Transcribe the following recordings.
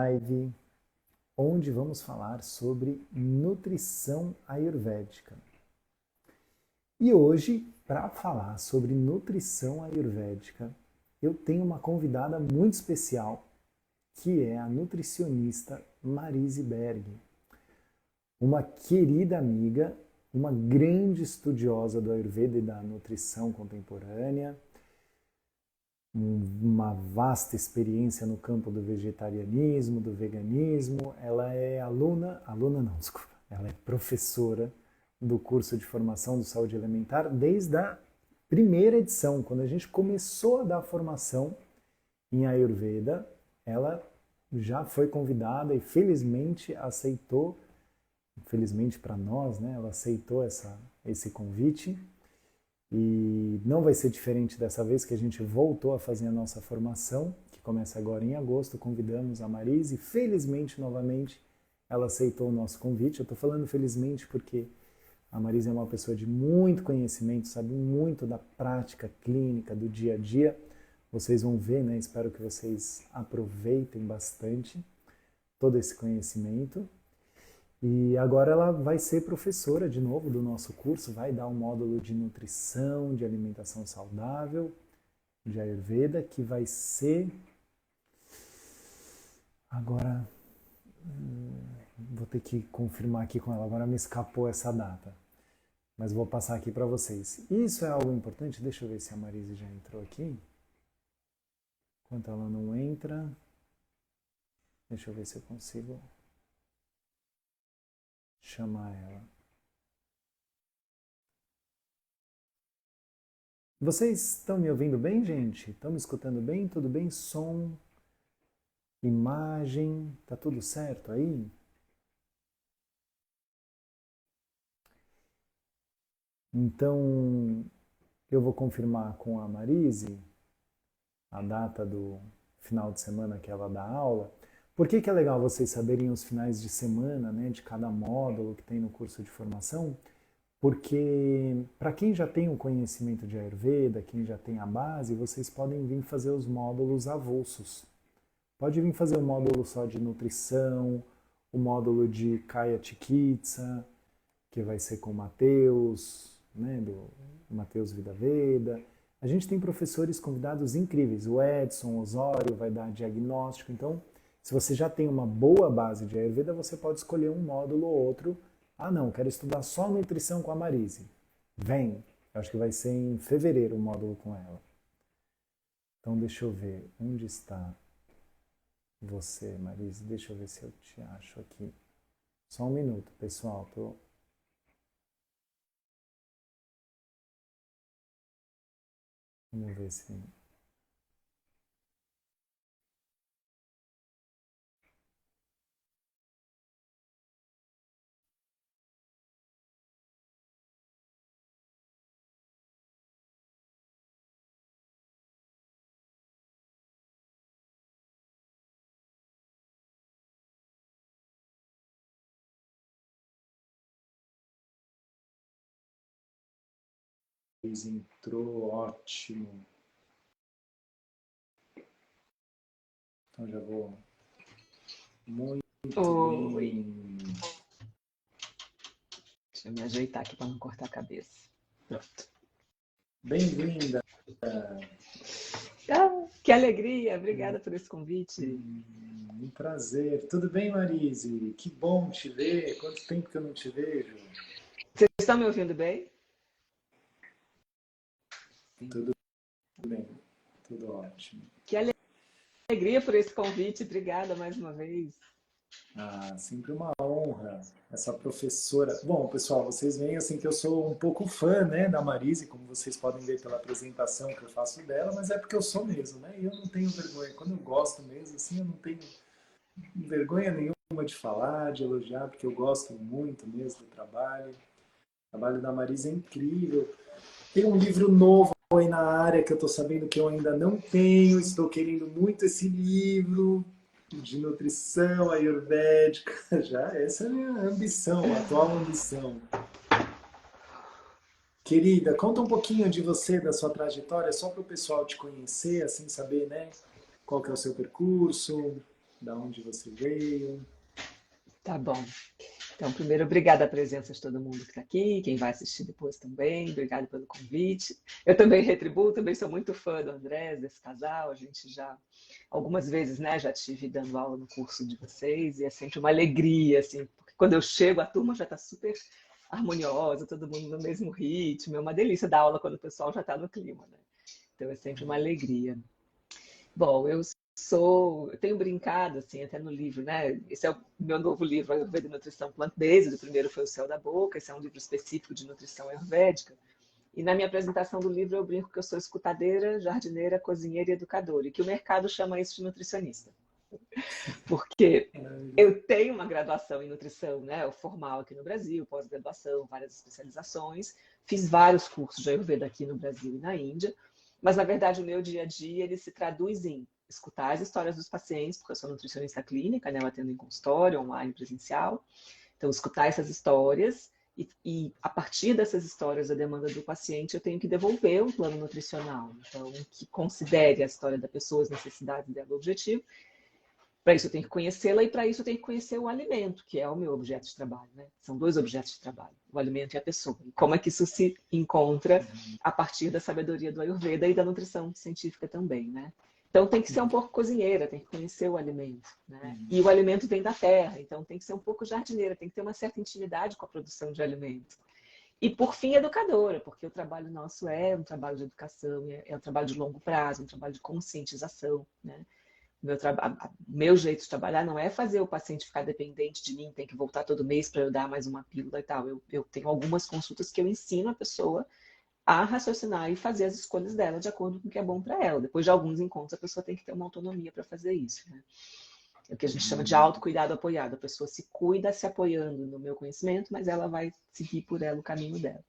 Live, onde vamos falar sobre nutrição ayurvédica. E hoje, para falar sobre nutrição ayurvédica, eu tenho uma convidada muito especial, que é a nutricionista Marise Berg, uma querida amiga, uma grande estudiosa do Ayurveda e da nutrição contemporânea, uma vasta experiência no campo do vegetarianismo, do veganismo. Ela é ela é professora do curso de formação do Saúde Elementar desde a primeira edição, quando a gente começou a dar formação em Ayurveda. Ela já foi convidada e felizmente aceitou, felizmente para nós, né, ela aceitou esse convite. E não vai ser diferente dessa vez, que a gente voltou a fazer a nossa formação, que começa agora em agosto. Convidamos a Marise e felizmente, novamente, ela aceitou o nosso convite. Eu estou falando felizmente porque a Marise é uma pessoa de muito conhecimento, sabe muito da prática clínica, do dia a dia. Vocês vão ver, né? Espero que vocês aproveitem bastante todo esse conhecimento. E agora ela vai ser professora de novo do nosso curso, vai dar um módulo de nutrição, de alimentação saudável, de Ayurveda, que vai ser... Agora, vou ter que confirmar aqui com ela, agora me escapou essa data. Mas vou passar aqui para vocês. Isso é algo importante, deixa eu ver se a Marise já entrou aqui. Enquanto ela não entra, deixa eu ver se eu consigo chamar ela. Vocês estão me ouvindo bem, gente? Estão me escutando bem? Tudo bem? Som, imagem, tá tudo certo aí? Então, eu vou confirmar com a Marise a data do final de semana que ela dá aula. Por que é legal vocês saberem os finais de semana, né, de cada módulo que tem no curso de formação? Porque para quem já tem um conhecimento de Ayurveda, quem já tem a base, vocês podem vir fazer os módulos avulsos. Pode vir fazer o módulo só de nutrição, o módulo de Kaya Chikitsa, que vai ser com o Matheus, né, do Matheus Vida Veda. A gente tem professores convidados incríveis. O Edson Osório vai dar diagnóstico. Então, se você já tem uma boa base de Ayurveda, você pode escolher um módulo ou outro. Ah, não, quero estudar só nutrição com a Marise. Vem, eu acho que vai ser em fevereiro o módulo com ela. Então, deixa eu ver, onde está você, Marise? Deixa eu ver se eu te acho aqui. Só um minuto, pessoal. Vamos ver se... Entrou, ótimo. Então já vou... Muito Oi. bem. Deixa eu me ajeitar aqui para não cortar a cabeça. Pronto. Bem-vinda. Que alegria! Obrigada por esse convite. Um prazer. Tudo bem, Marise? Que bom te ver. Quanto tempo que eu não te vejo? Vocês estão me ouvindo bem? Tudo bem. Tudo ótimo. Que alegria por esse convite. Obrigada mais uma vez. Ah, sempre uma honra. Essa professora... Bom, pessoal, vocês veem assim que eu sou um pouco fã, né, da Marise, como vocês podem ver pela apresentação que eu faço dela, mas é porque eu sou mesmo, né? E eu não tenho vergonha. Quando eu gosto mesmo, assim, eu não tenho vergonha nenhuma de falar, de elogiar, porque eu gosto muito mesmo do trabalho. O trabalho da Marise é incrível. Tem um livro novo aí na área que eu estou sabendo que eu ainda não tenho. Estou querendo muito esse livro de nutrição ayurvédica. Já essa é a minha ambição, a atual ambição. Querida, conta um pouquinho de você, da sua trajetória, só para o pessoal te conhecer, assim, saber, né, qual que é o seu percurso. da onde você veio. Tá bom. Então, primeiro, obrigada a presença de todo mundo que está aqui, quem vai assistir depois também, obrigado pelo convite. Eu também retribuo, também sou muito fã do Andrés, desse casal, a gente já, algumas vezes, né, já tive dando aula no curso de vocês, e é sempre uma alegria, assim, porque quando eu chego, a turma já está super harmoniosa, todo mundo no mesmo ritmo, é uma delícia dar aula quando o pessoal já está no clima, né? Então, é sempre uma alegria. Bom, eu tenho brincado, assim, até no livro, né? Esse é o meu novo livro, Ayurveda e Nutrição Plant-Based. O primeiro foi O Céu da Boca, esse é um livro específico de nutrição ayurvédica. E na minha apresentação do livro eu brinco que eu sou escutadeira, jardineira, cozinheira e educadora, e que o mercado chama isso de nutricionista. Porque eu tenho uma graduação em nutrição, né? O formal aqui no Brasil, pós-graduação, várias especializações. Fiz vários cursos de Ayurveda aqui no Brasil e na Índia. Mas, na verdade, o meu dia a dia ele se traduz em escutar as histórias dos pacientes, porque eu sou nutricionista clínica, né? Eu atendo em consultório, online, presencial. Então, escutar essas histórias e a partir dessas histórias, a demanda do paciente, eu tenho que devolver um plano nutricional. Então, que considere a história da pessoa, as necessidades dela, o objetivo. Para isso eu tenho que conhecê-la e para isso eu tenho que conhecer o alimento, que é o meu objeto de trabalho, né? São dois objetos de trabalho, o alimento e a pessoa. E como é que isso se encontra a partir da sabedoria do Ayurveda e da nutrição científica também, né? Então tem que ser um pouco cozinheira, tem que conhecer o alimento, né? E o alimento vem da terra, então tem que ser um pouco jardineira, tem que ter uma certa intimidade com a produção de alimento. E, por fim, educadora, porque o trabalho nosso é um trabalho de educação, é um trabalho de longo prazo, um trabalho de conscientização, né? Meu jeito de trabalhar não é fazer o paciente ficar dependente de mim, tem que voltar todo mês para eu dar mais uma pílula e tal. Eu tenho algumas consultas que eu ensino a pessoa a raciocinar e fazer as escolhas dela de acordo com o que é bom para ela. Depois de alguns encontros, a pessoa tem que ter uma autonomia para fazer isso, né? É o que a gente chama de autocuidado apoiado. A pessoa se cuida se apoiando no meu conhecimento, mas ela vai seguir por ela o caminho dela.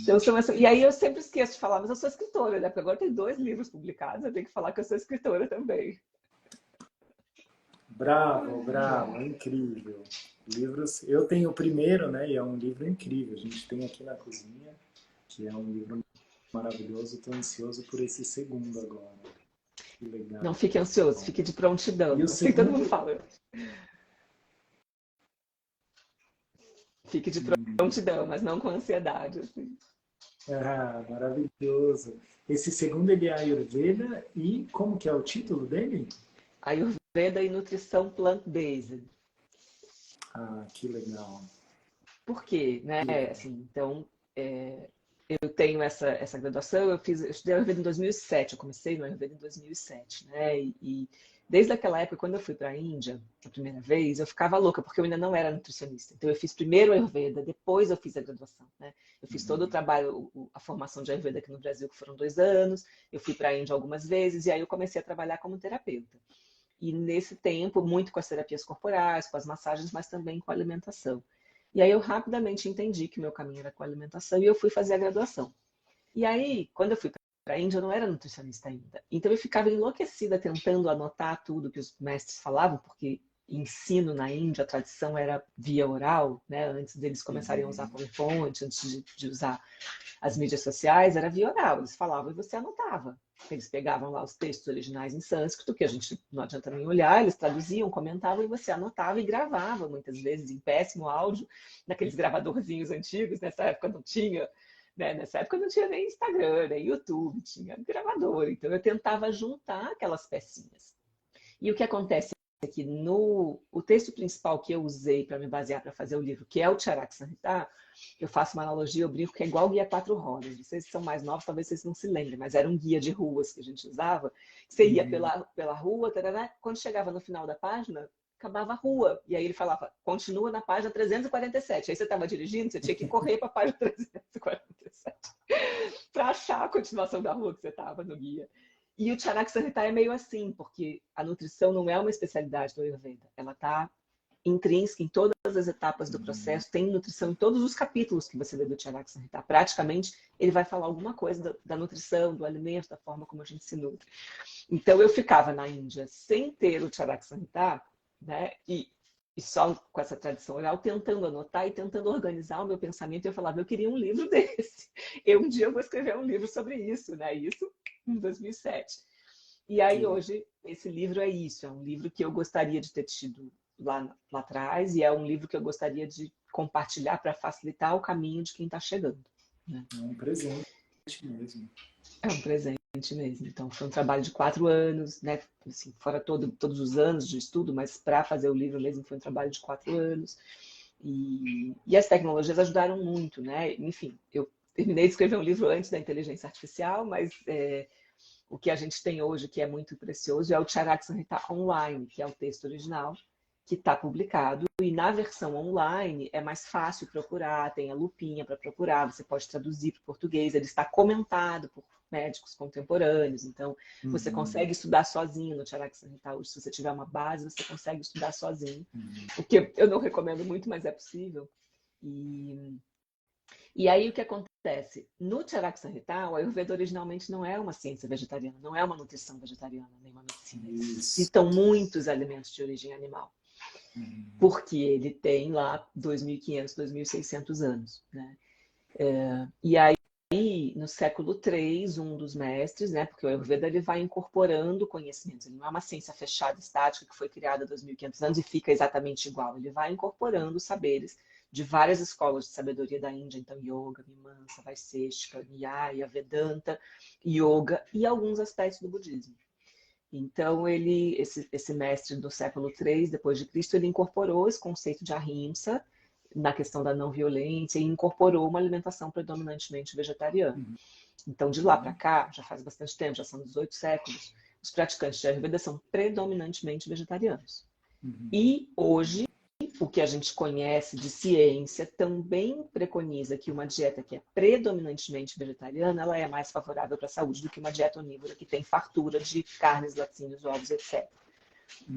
Então, e aí eu sempre esqueço de falar, mas eu sou escritora, né? Porque agora tem 2 livros publicados, eu tenho que falar que eu sou escritora também. Bravo, bravo, incrível. Livros, eu tenho o primeiro, né? E é um livro incrível. A gente tem aqui na cozinha, que é um livro maravilhoso. Estou ansioso por esse segundo agora. Que legal. Não fique ansioso, fique de prontidão. E o Assim que todo segundo, mundo fala. Fique de prontidão, mas não com ansiedade. Assim. maravilhoso. Esse segundo ele é Ayurveda e como que é o título dele? Ayurveda e nutrição plant-based. Ah, que legal. Por quê? Né? Assim, então, eu tenho essa graduação, eu estudei Ayurveda em 2007, eu comecei no Ayurveda em 2007, né? E desde aquela época, quando eu fui para a Índia, a primeira vez, eu ficava louca, porque eu ainda não era nutricionista. Então, eu fiz primeiro Ayurveda, depois eu fiz a graduação, né? Eu fiz todo o trabalho, a formação de Ayurveda aqui no Brasil, que foram 2 anos, eu fui para a Índia algumas vezes, e aí eu comecei a trabalhar como terapeuta. E nesse tempo, muito com as terapias corporais, com as massagens, mas também com a alimentação. E aí eu rapidamente entendi que o meu caminho era com a alimentação e eu fui fazer a graduação. E aí, quando eu fui para a Índia, eu não era nutricionista ainda. Então eu ficava enlouquecida tentando anotar tudo que os mestres falavam, porque ensino na Índia, a tradição era via oral, né? Antes deles começarem a usar PowerPoint, antes de usar as mídias sociais, era via oral. Eles falavam e você anotava. Eles pegavam lá os textos originais em sânscrito, que a gente não adianta nem olhar, eles traduziam, comentavam e você anotava e gravava, muitas vezes em péssimo áudio, naqueles gravadorzinhos antigos. Nessa época não tinha, né? Nessa época não tinha nem Instagram, nem YouTube, tinha gravador. Então eu tentava juntar aquelas pecinhas. E o que acontece é que o texto principal que eu usei para me basear para fazer o livro, que é o Charak Samhita, eu faço uma analogia, eu brinco que é igual guia 4 rodas. Vocês são mais novos, talvez vocês não se lembrem, mas era um guia de ruas que a gente usava. Você ia pela rua, tarará, quando chegava no final da página, acabava a rua. E aí ele falava, continua na página 347. Aí você estava dirigindo, você tinha que correr para a página 347 para achar a continuação da rua que você estava no guia. E o Charak Samhita é meio assim, porque a nutrição não é uma especialidade do Ayurveda. Ela está intrínseca em todas as etapas do processo, tem nutrição em todos os capítulos que você lê do Charak Samhita. Praticamente, ele vai falar alguma coisa da nutrição, do alimento, da forma como a gente se nutre. Então, eu ficava na Índia sem ter o Charak Samhita, né? E só com essa tradição oral, tentando anotar e tentando organizar o meu pensamento. Eu falava, eu queria um livro desse. Um dia eu vou escrever um livro sobre isso, né? Isso em 2007. E aí hoje esse livro é isso, é um livro que eu gostaria de ter tido lá atrás e é um livro que eu gostaria de compartilhar para facilitar o caminho de quem está chegando, né? É um presente mesmo. É um presente mesmo. Então, foi um trabalho de 4 anos, né? Assim, fora todos os anos de estudo, mas para fazer o livro mesmo foi um trabalho de 4 anos. E as tecnologias ajudaram muito, né? Enfim, eu terminei de escrever um livro antes da inteligência artificial, mas o que a gente tem hoje, que é muito precioso, é o Charak Samhita Online, que é o texto original, que está publicado. E na versão online é mais fácil procurar, tem a lupinha para procurar, você pode traduzir para o português, ele está comentado por médicos contemporâneos, então você consegue estudar sozinho no Charak Samhita hoje. Se você tiver uma base, você consegue estudar sozinho. O que eu não recomendo muito, mas é possível. E aí o que acontece? No Charak Samhita, o Ayurveda originalmente não é uma ciência vegetariana, não é uma nutrição vegetariana, nem uma medicina. Citam muitos alimentos de origem animal, porque ele tem lá 2.500, 2.600 anos, né? E aí, no século III, um dos mestres, né, porque o Ayurveda ele vai incorporando conhecimentos, ele não é uma ciência fechada, estática, que foi criada há 2.500 anos e fica exatamente igual, ele vai incorporando saberes de várias escolas de sabedoria da Índia, então Yoga, Mimamsa, Vaiseshika, Nyaya, Vedanta, Yoga e alguns aspectos do budismo. Então, esse mestre do século III depois de Cristo, ele incorporou esse conceito de ahimsa na questão da não violência e incorporou uma alimentação predominantemente vegetariana. Então, de lá para cá, já faz bastante tempo, já são 18 séculos, os praticantes de Ayurveda são predominantemente vegetarianos. E hoje, o que a gente conhece de ciência também preconiza que uma dieta que é predominantemente vegetariana, ela é mais favorável para a saúde do que uma dieta onívora que tem fartura de carnes, laticínios, ovos, etc.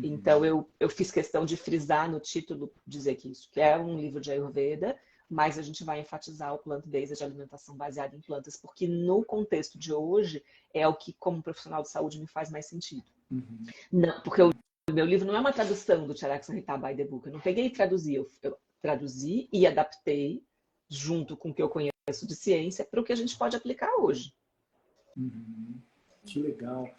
Então, eu fiz questão de frisar no título, dizer que isso que é um livro de Ayurveda, mas a gente vai enfatizar o plant-based, de alimentação baseada em plantas, porque no contexto de hoje é o que, como profissional de saúde, me faz mais sentido. Não, porque o meu livro não é uma tradução do Charak Samhita by the Book. Eu não peguei e traduzi, eu traduzi e adaptei junto com o que eu conheço de ciência para o que a gente pode aplicar hoje. Que legal.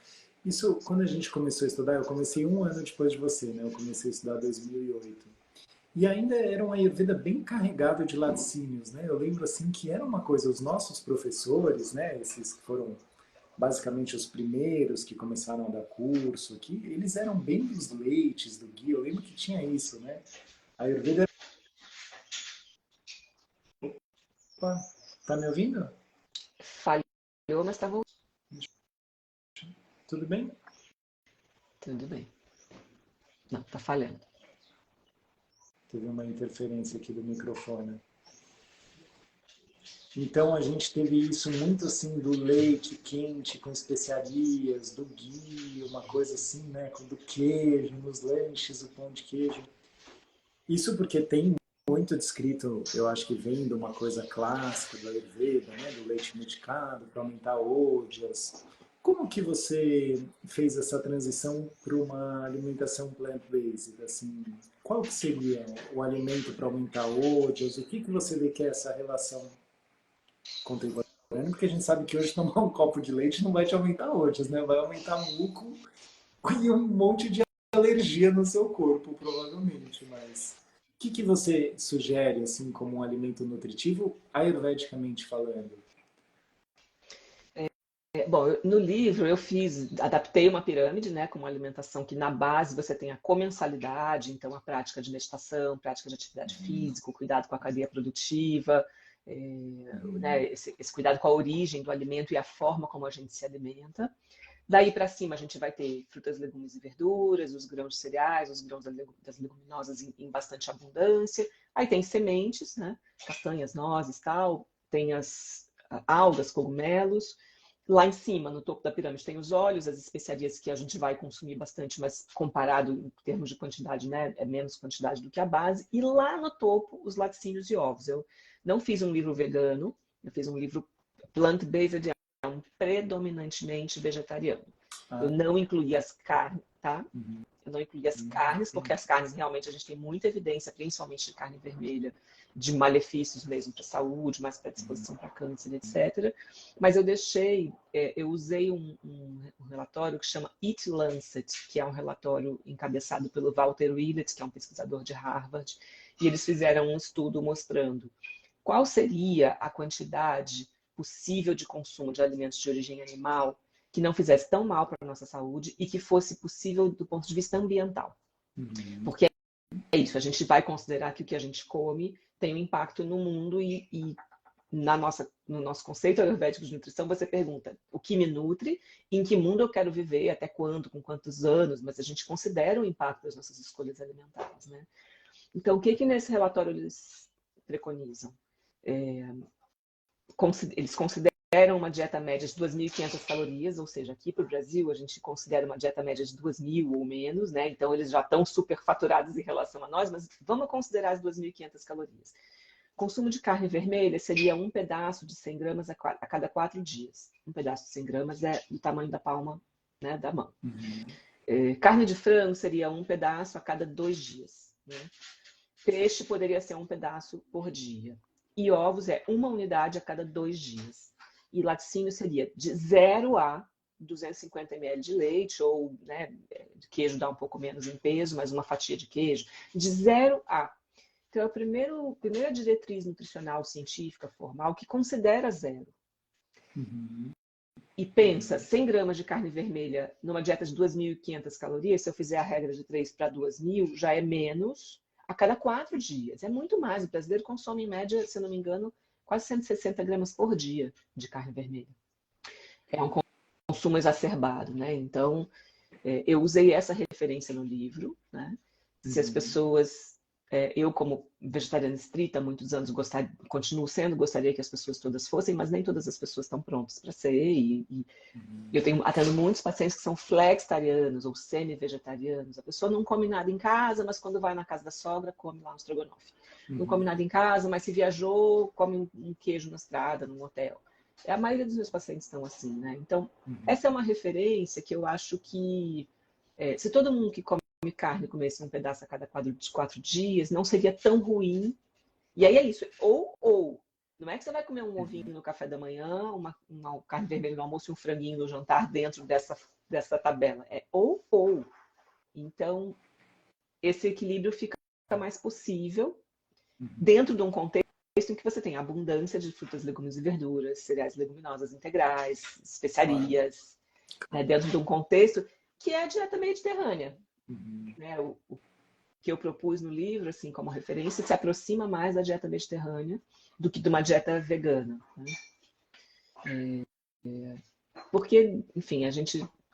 Isso, quando a gente começou a estudar, eu comecei 1 ano depois de você, né? Eu comecei a estudar em 2008. E ainda era uma Ayurveda bem carregada de laticínios, né? Eu lembro, assim, que era uma coisa, os nossos professores, né? Esses que foram basicamente os primeiros que começaram a dar curso aqui, eles eram bem dos leites, do ghee. Eu lembro que tinha isso, né? A Ayurveda... Opa, tá me ouvindo? Falhou, mas está voltando. Tudo bem? Tudo bem. Não, está falhando. Teve uma interferência aqui do microfone. Então a gente teve isso muito assim do leite quente com especiarias, do ghee, uma coisa assim, né, do queijo, nos lanches, o pão de queijo. Isso porque tem muito descrito, eu acho que vem de uma coisa clássica do Ayurveda, né, do leite medicado para aumentar ojas. Como que você fez essa transição para uma alimentação plant-based? Assim, qual que seria o alimento para aumentar ojas? O que você vê que é essa relação contemporânea? Porque a gente sabe que hoje tomar um copo de leite não vai te aumentar ojas, né? Vai aumentar muco e um monte de alergia no seu corpo, provavelmente. Mas o que você sugere assim como um alimento nutritivo, ayurvedicamente falando? Bom, no livro eu adaptei uma pirâmide, né, com uma alimentação que na base você tem a comensalidade, então a prática de meditação, prática de atividade física, o cuidado com a cadeia produtiva, né, esse cuidado com a origem do alimento e a forma como a gente se alimenta. Daí para cima a gente vai ter frutas, legumes e verduras, os grãos de cereais, os grãos das leguminosas em bastante abundância. Aí tem sementes, né, castanhas, nozes, tal, tem as algas, cogumelos. Lá em cima, no topo da pirâmide, tem os óleos, as especiarias que a gente vai consumir bastante, mas comparado em termos de quantidade, né, é menos quantidade do que a base. E lá no topo, os laticínios e ovos. Eu não fiz um livro vegano, eu fiz um livro plant-based, predominantemente vegetariano. Eu não incluí as carnes, tá? Eu não incluí as carnes, porque as carnes realmente a gente tem muita evidência, principalmente de carne vermelha, de malefícios mesmo para a saúde, mais predisposição para câncer, etc. Mas eu usei um relatório que chama Eat Lancet, que é um relatório encabeçado pelo Walter Willett, que é um pesquisador de Harvard, e eles fizeram um estudo mostrando qual seria a quantidade possível de consumo de alimentos de origem animal que não fizesse tão mal para a nossa saúde e que fosse possível do ponto de vista ambiental. Porque é isso, a gente vai considerar que o que a gente come tem um impacto no mundo e no nosso conceito ayurvédico de nutrição, você pergunta o que me nutre, em que mundo eu quero viver, até quando, com quantos anos, mas a gente considera o impacto das nossas escolhas alimentares, né? Então, o que nesse relatório eles preconizam? Eles consideram uma dieta média de 2.500 calorias, ou seja, aqui para o Brasil a gente considera uma dieta média de 2.000 ou menos, né? Então eles já estão super faturados em relação a nós, mas vamos considerar as 2.500 calorias. Consumo de carne vermelha seria um pedaço de 100 gramas a cada 4 dias. Um pedaço de 100 gramas é do tamanho da palma, né, da mão. Carne de frango seria um pedaço a cada 2 dias. Né? Peixe poderia ser um pedaço por dia. E ovos é uma unidade a cada 2 dias. E laticínio seria de 0 a 250 ml de leite, ou né, de queijo dá um pouco menos em peso, mas uma fatia de queijo. De 0 a. Então, é a primeira diretriz nutricional científica formal que considera 0. E pensa, 100 gramas de carne vermelha numa dieta de 2.500 calorias, se eu fizer a regra de 3 para 2.000, já é menos a cada 4 dias. É muito mais. O brasileiro consome, em média, se eu não me engano, quase 160 gramas por dia de carne vermelha. É um consumo exacerbado, né? Então, eu usei essa referência no livro, né? Se as pessoas... eu, como vegetariana estrita há muitos anos, continuo sendo, gostaria que as pessoas todas fossem, mas nem todas as pessoas estão prontas para ser. Eu atendo muitos pacientes que são flexitarianos ou semi-vegetarianos. A pessoa não come nada em casa, mas quando vai na casa da sogra, come lá um estrogonofe. Não come nada em casa, mas se viajou, come um queijo na estrada, num hotel. A maioria dos meus pacientes estão assim, né? Então, essa é uma referência que eu acho que, se todo mundo que come carne comesse um pedaço a cada 4 dias, não seria tão ruim. E aí é isso, ou. Não é que você vai comer um ovinho no café da manhã, uma carne vermelha no almoço e um franguinho no jantar dentro dessa tabela. É ou. Então, esse equilíbrio fica mais possível dentro de um contexto em que você tem abundância de frutas, legumes e verduras, cereais leguminosas integrais, especiarias, né, dentro de um contexto que é a dieta mediterrânea. Né, o que eu propus no livro, assim, como referência, se aproxima mais da dieta mediterrânea do que de uma dieta vegana. Né? Porque, enfim,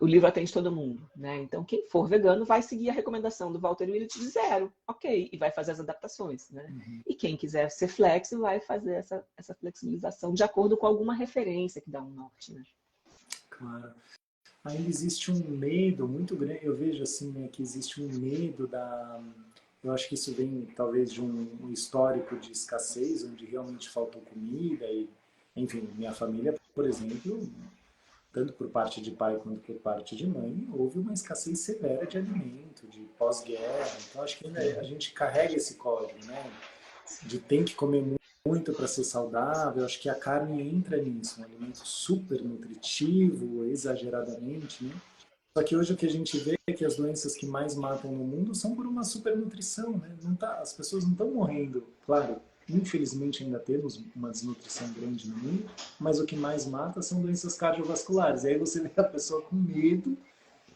o livro atende todo mundo, né? Então, quem for vegano vai seguir a recomendação do Walter Willett de 0, ok, e vai fazer as adaptações, né? E quem quiser ser flexo vai fazer essa flexibilização de acordo com alguma referência que dá um norte, né? Claro. Ainda existe um medo muito grande, eu vejo assim, né, que existe um medo eu acho que isso vem talvez de um histórico de escassez, onde realmente faltou comida e, enfim, minha família, por exemplo, tanto por parte de pai quanto por parte de mãe, houve uma escassez severa de alimento, de pós-guerra. Então acho que ainda a gente carrega esse código, né, de tem que comer muito para ser saudável. Acho que a carne entra nisso, um alimento super nutritivo, exageradamente, né? Só que hoje o que a gente vê é que as doenças que mais matam no mundo são por uma supernutrição, né? As pessoas não estão morrendo, claro, infelizmente ainda temos uma desnutrição grande no mundo, mas o que mais mata são doenças cardiovasculares. E aí você vê a pessoa com medo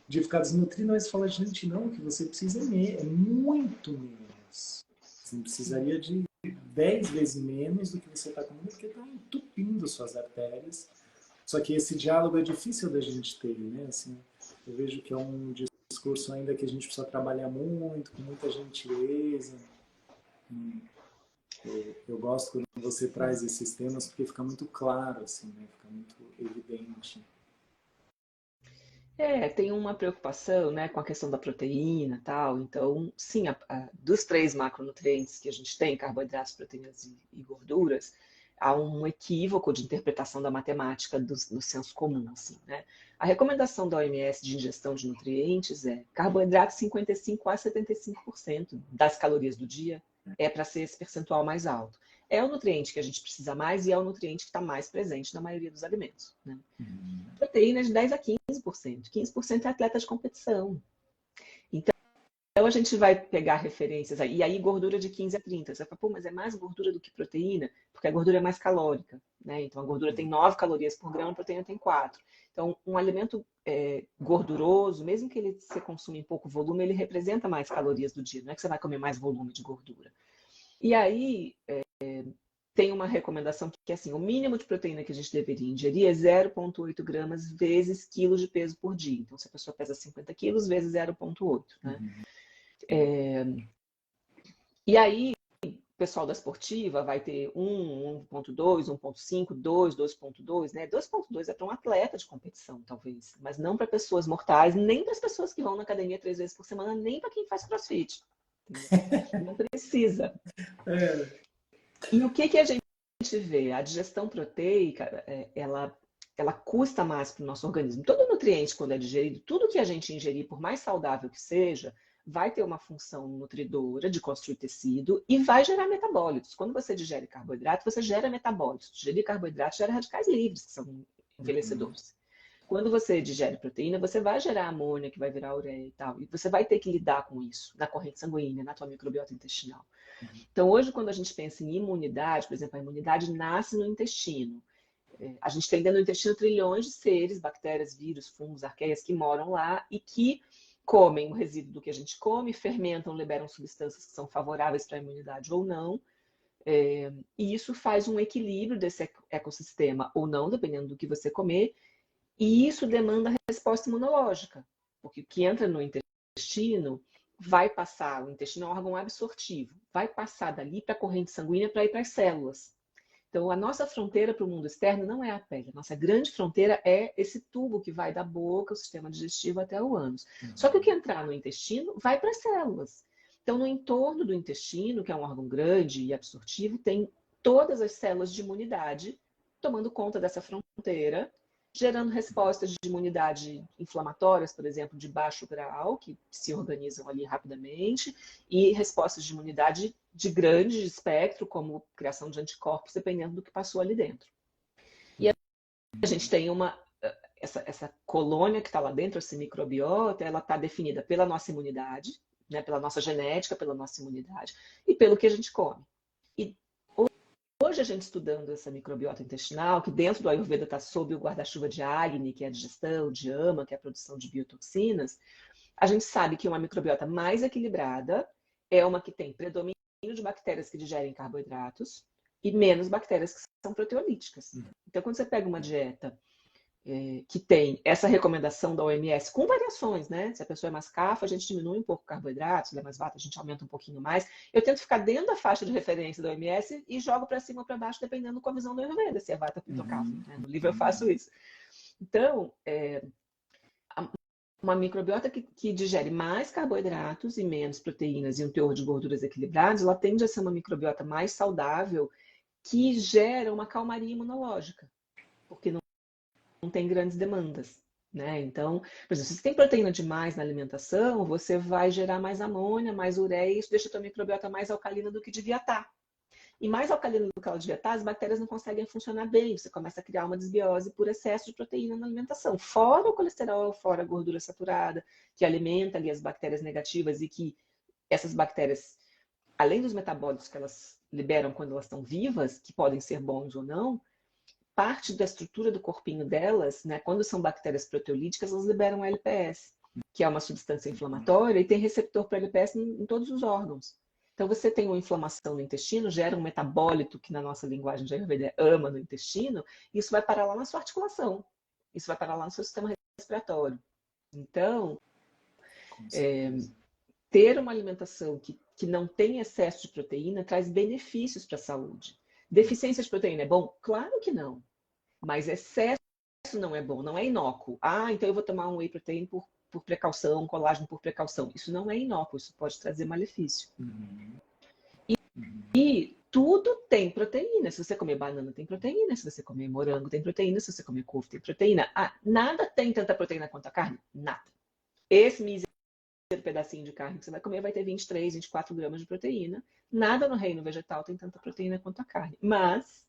de ficar desnutrida, mas você fala, gente, não, o que você precisa é muito menos. Você precisaria de 10 vezes menos do que você está comendo, porque está entupindo suas artérias. Só que esse diálogo é difícil da gente ter, né? Assim, eu vejo que é um discurso ainda que a gente precisa trabalhar muito, com muita gentileza. Eu gosto quando você traz esses temas, porque fica muito claro, assim, né? Fica muito evidente. Tem uma preocupação, né, com a questão da proteína e tal. Então, sim, dos 3 macronutrientes que a gente tem, carboidratos, proteínas e gorduras, há um equívoco de interpretação da matemática no senso comum, assim, né? A recomendação da OMS de ingestão de nutrientes é carboidrato 55 a 75% das calorias do dia é para ser esse percentual mais alto. É o nutriente que a gente precisa mais e é o nutriente que está mais presente na maioria dos alimentos, né? Proteína de 10 a 15%. 15% é atleta de competição. Então, a gente vai pegar referências aí, e aí gordura de 15 a 30. Você fala, pô, mas é mais gordura do que proteína? Porque a gordura é mais calórica, né? Então, a gordura tem 9 calorias por grama, a proteína tem 4. Então, um alimento gorduroso, mesmo que ele se consuma em pouco volume, ele representa mais calorias do dia. Não é que você vai comer mais volume de gordura. E aí, tem uma recomendação que é assim, o mínimo de proteína que a gente deveria ingerir é 0,8 gramas vezes quilo de peso por dia. Então, se a pessoa pesa 50 quilos, vezes 0,8, né? E aí, o pessoal da esportiva vai ter 1,2, 1,5, 2, 2,2, né? 2,2 é para um atleta de competição, talvez, mas não para pessoas mortais, nem para as pessoas que vão na academia 3 vezes por semana, nem para quem faz crossfit. Não precisa. E o que a gente vê? A digestão proteica, ela custa mais para o nosso organismo. Todo nutriente, quando é digerido, tudo que a gente ingerir, por mais saudável que seja, vai ter uma função nutridora de construir tecido e vai gerar metabólitos. Quando você digere carboidrato, você gera metabólitos. Digerir carboidrato gera radicais livres, que são envelhecedores. Quando você digere proteína, você vai gerar amônia, que vai virar ureia e tal. E você vai ter que lidar com isso na corrente sanguínea, na tua microbiota intestinal. Então, hoje, quando a gente pensa em imunidade, por exemplo, a imunidade nasce no intestino. A gente tem dentro do intestino trilhões de seres, bactérias, vírus, fungos, arqueias que moram lá e que comem o resíduo do que a gente come, fermentam, liberam substâncias que são favoráveis para a imunidade ou não. E isso faz um equilíbrio desse ecossistema ou não, dependendo do que você comer. E isso demanda resposta imunológica, porque o que entra no intestino vai passar, o intestino é um órgão absortivo, vai passar dali para a corrente sanguínea para ir para as células. Então, a nossa fronteira para o mundo externo não é a pele. A nossa grande fronteira é esse tubo que vai da boca, o sistema digestivo, até o ânus. Só que o que entrar no intestino vai para as células. Então, no entorno do intestino, que é um órgão grande e absortivo, tem todas as células de imunidade tomando conta dessa fronteira, gerando respostas de imunidade inflamatórias, por exemplo, de baixo grau, que se organizam ali rapidamente, e respostas de imunidade de grande espectro, como criação de anticorpos, dependendo do que passou ali dentro. E a gente tem essa colônia que está lá dentro, essa microbiota, ela está definida pela nossa imunidade, né, pela nossa genética, pela nossa imunidade, e pelo que a gente come. E hoje a gente estudando essa microbiota intestinal, que dentro do Ayurveda está sob o guarda-chuva de Agni, que é a digestão, de Ama, que é a produção de biotoxinas, a gente sabe que uma microbiota mais equilibrada é uma que tem predomínio de bactérias que digerem carboidratos e menos bactérias que são proteolíticas. Então, quando você pega uma dieta que tem essa recomendação da OMS, com variações, né? Se a pessoa é mais cafa, a gente diminui um pouco o carboidrato, se ela é mais vata, a gente aumenta um pouquinho mais. Eu tento ficar dentro da faixa de referência da OMS e jogo para cima ou para baixo, dependendo com a visão do Ayurveda, se é vata, pita ou kapha, né? No livro eu faço isso. Então, uma microbiota que digere mais carboidratos e menos proteínas e um teor de gorduras equilibrados, ela tende a ser uma microbiota mais saudável que gera uma calmaria imunológica, porque não tem grandes demandas, né? Então, por exemplo, se você tem proteína demais na alimentação, você vai gerar mais amônia, mais ureia, e isso deixa a tua microbiota mais alcalina do que devia estar. E mais alcalina do que ela devia estar, as bactérias não conseguem funcionar bem. Você começa a criar uma desbiose por excesso de proteína na alimentação. Fora o colesterol, fora a gordura saturada, que alimenta ali as bactérias negativas e que essas bactérias, além dos metabólitos que elas liberam quando elas estão vivas, que podem ser bons ou não, parte da estrutura do corpinho delas, né, quando são bactérias proteolíticas, elas liberam LPS, que é uma substância inflamatória e tem receptor para LPS em todos os órgãos. Então, você tem uma inflamação no intestino, gera um metabólito, que na nossa linguagem de Ayurveda é ama no intestino, e isso vai parar lá na sua articulação. Isso vai parar lá no seu sistema respiratório. Então, ter uma alimentação que não tem excesso de proteína traz benefícios para a saúde. Deficiência de proteína é bom? Claro que não. Mas excesso não é bom, não é inócuo. Ah, então eu vou tomar um whey protein por precaução, um colágeno por precaução. Isso não é inócuo, isso pode trazer malefício. E tudo tem proteína. Se você comer banana, tem proteína. Se você comer morango, tem proteína. Se você comer couve, tem proteína. Ah, nada tem tanta proteína quanto a carne? Nada. Esse mísero pedacinho de carne que você vai comer vai ter 23, 24 gramas de proteína. Nada no reino vegetal tem tanta proteína quanto a carne. Mas,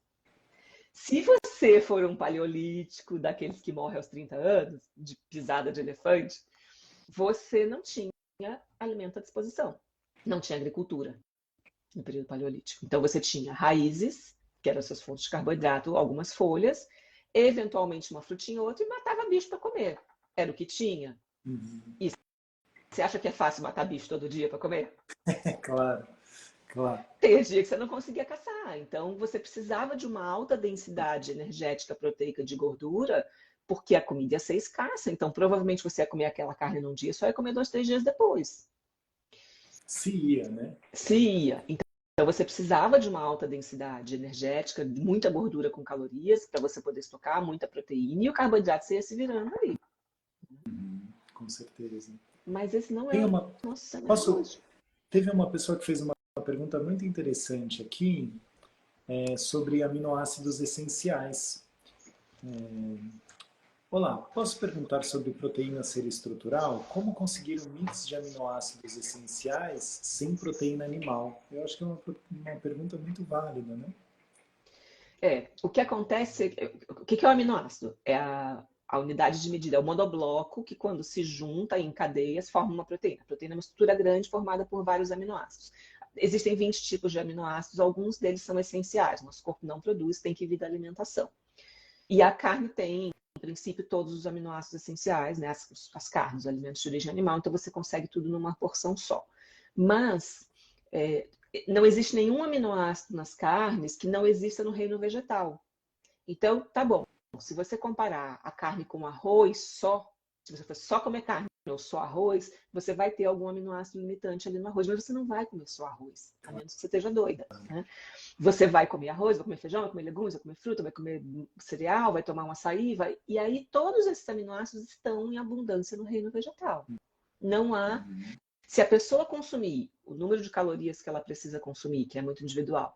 se você for um paleolítico, daqueles que morrem aos 30 anos, de pisada de elefante, você não tinha alimento à disposição. Não tinha agricultura no período paleolítico. Então, você tinha raízes, que eram suas fontes de carboidrato, algumas folhas, eventualmente uma frutinha ou outra, e matava bicho para comer. Era o que tinha. E você acha que é fácil matar bicho todo dia para comer? Claro, claro. Tem dia que você não conseguia caçar. Então, você precisava de uma alta densidade energética, proteica de gordura, porque a comida ia ser escassa. Então, provavelmente você ia comer aquela carne num dia, só ia comer 2, 3 dias depois. Se ia, né? Se ia. Então, você precisava de uma alta densidade energética, muita gordura com calorias, para você poder estocar muita proteína, e o carboidrato você ia se virando ali. Com certeza. Mas esse não Tem é o uma... nosso cenário Posso... hoje. Teve uma pessoa que fez uma pergunta muito interessante aqui, sobre aminoácidos essenciais. Olá, posso perguntar sobre proteína ser estrutural? Como conseguir um mix de aminoácidos essenciais sem proteína animal? Eu acho que é uma pergunta muito válida, né? O que acontece, o que é o aminoácido? É a unidade de medida, é o monobloco que quando se junta em cadeias forma uma proteína. A proteína é uma estrutura grande formada por vários aminoácidos. Existem 20 tipos de aminoácidos, alguns deles são essenciais, nosso corpo não produz, tem que vir da alimentação. E a carne tem, em princípio, todos os aminoácidos essenciais, né? As carnes, os alimentos de origem animal, então você consegue tudo numa porção só. Mas não existe nenhum aminoácido nas carnes que não exista no reino vegetal. Então, tá bom. Se você comparar a carne com arroz só, se você for só comer carne ou só arroz, você vai ter algum aminoácido limitante ali no arroz, mas você não vai comer só arroz, a menos que você esteja doida, né? Você vai comer arroz, vai comer feijão, vai comer legumes, vai comer fruta, vai comer cereal, vai tomar um açaí, vai... E aí todos esses aminoácidos estão em abundância no reino vegetal. Não há... Se a pessoa consumir o número de calorias que ela precisa consumir, que é muito individual,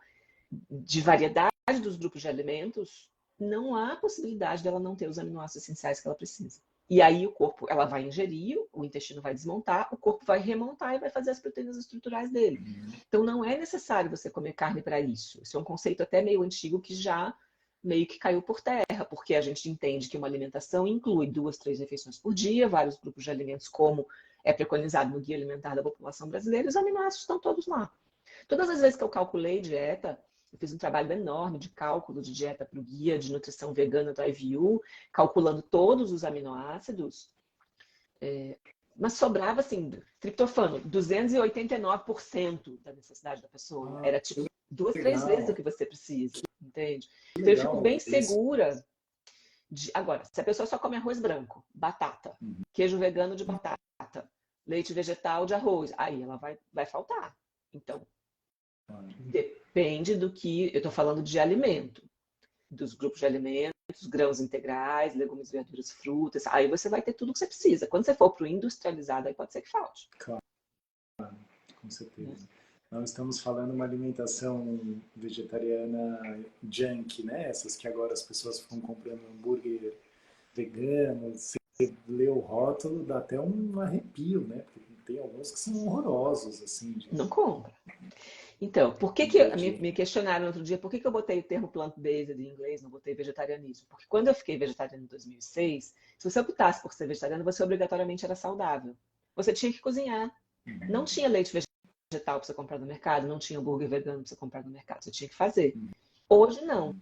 de variedade dos grupos de alimentos, não há possibilidade dela não ter os aminoácidos essenciais que ela precisa. E aí o corpo, ela vai ingerir, o intestino vai desmontar, o corpo vai remontar e vai fazer as proteínas estruturais dele. Então não é necessário você comer carne para isso. Isso é um conceito até meio antigo que já meio que caiu por terra, porque a gente entende que uma alimentação inclui 2, 3 refeições por dia, vários grupos de alimentos, como é preconizado no Guia Alimentar da População Brasileira, e os aminoácidos estão todos lá. Todas as vezes que eu calculei dieta, eu fiz um trabalho enorme de cálculo de dieta para o Guia de Nutrição Vegana do IVU, calculando todos os aminoácidos, mas sobrava, assim, triptofano, 289% da necessidade da pessoa. Era tipo 2, 3 vezes o que você precisa, entende? Então eu fico bem segura. Agora, se a pessoa só come arroz branco, batata, queijo vegano de batata, leite vegetal de arroz, aí ela vai faltar. Então, depende do que... Eu estou falando de alimento, dos grupos de alimentos, grãos integrais, legumes, verduras, frutas. Aí você vai ter tudo o que você precisa. Quando você for para o industrializado, aí pode ser que falte. Claro, com certeza. Não estamos falando uma alimentação vegetariana junk, né? Essas que agora as pessoas ficam comprando hambúrguer vegano. Você lê o rótulo, dá até um arrepio, né? Porque tem alguns que são horrorosos, assim. Não compra. Então, por que me questionaram outro dia, por que eu botei o termo plant-based em inglês, não botei vegetarianismo? Porque quando eu fiquei vegetariana em 2006, se você optasse por ser vegetariano, você obrigatoriamente era saudável. Você tinha que cozinhar. Não tinha leite vegetal para você comprar no mercado, não tinha hambúrguer vegano para você comprar no mercado, você tinha que fazer. Hoje não.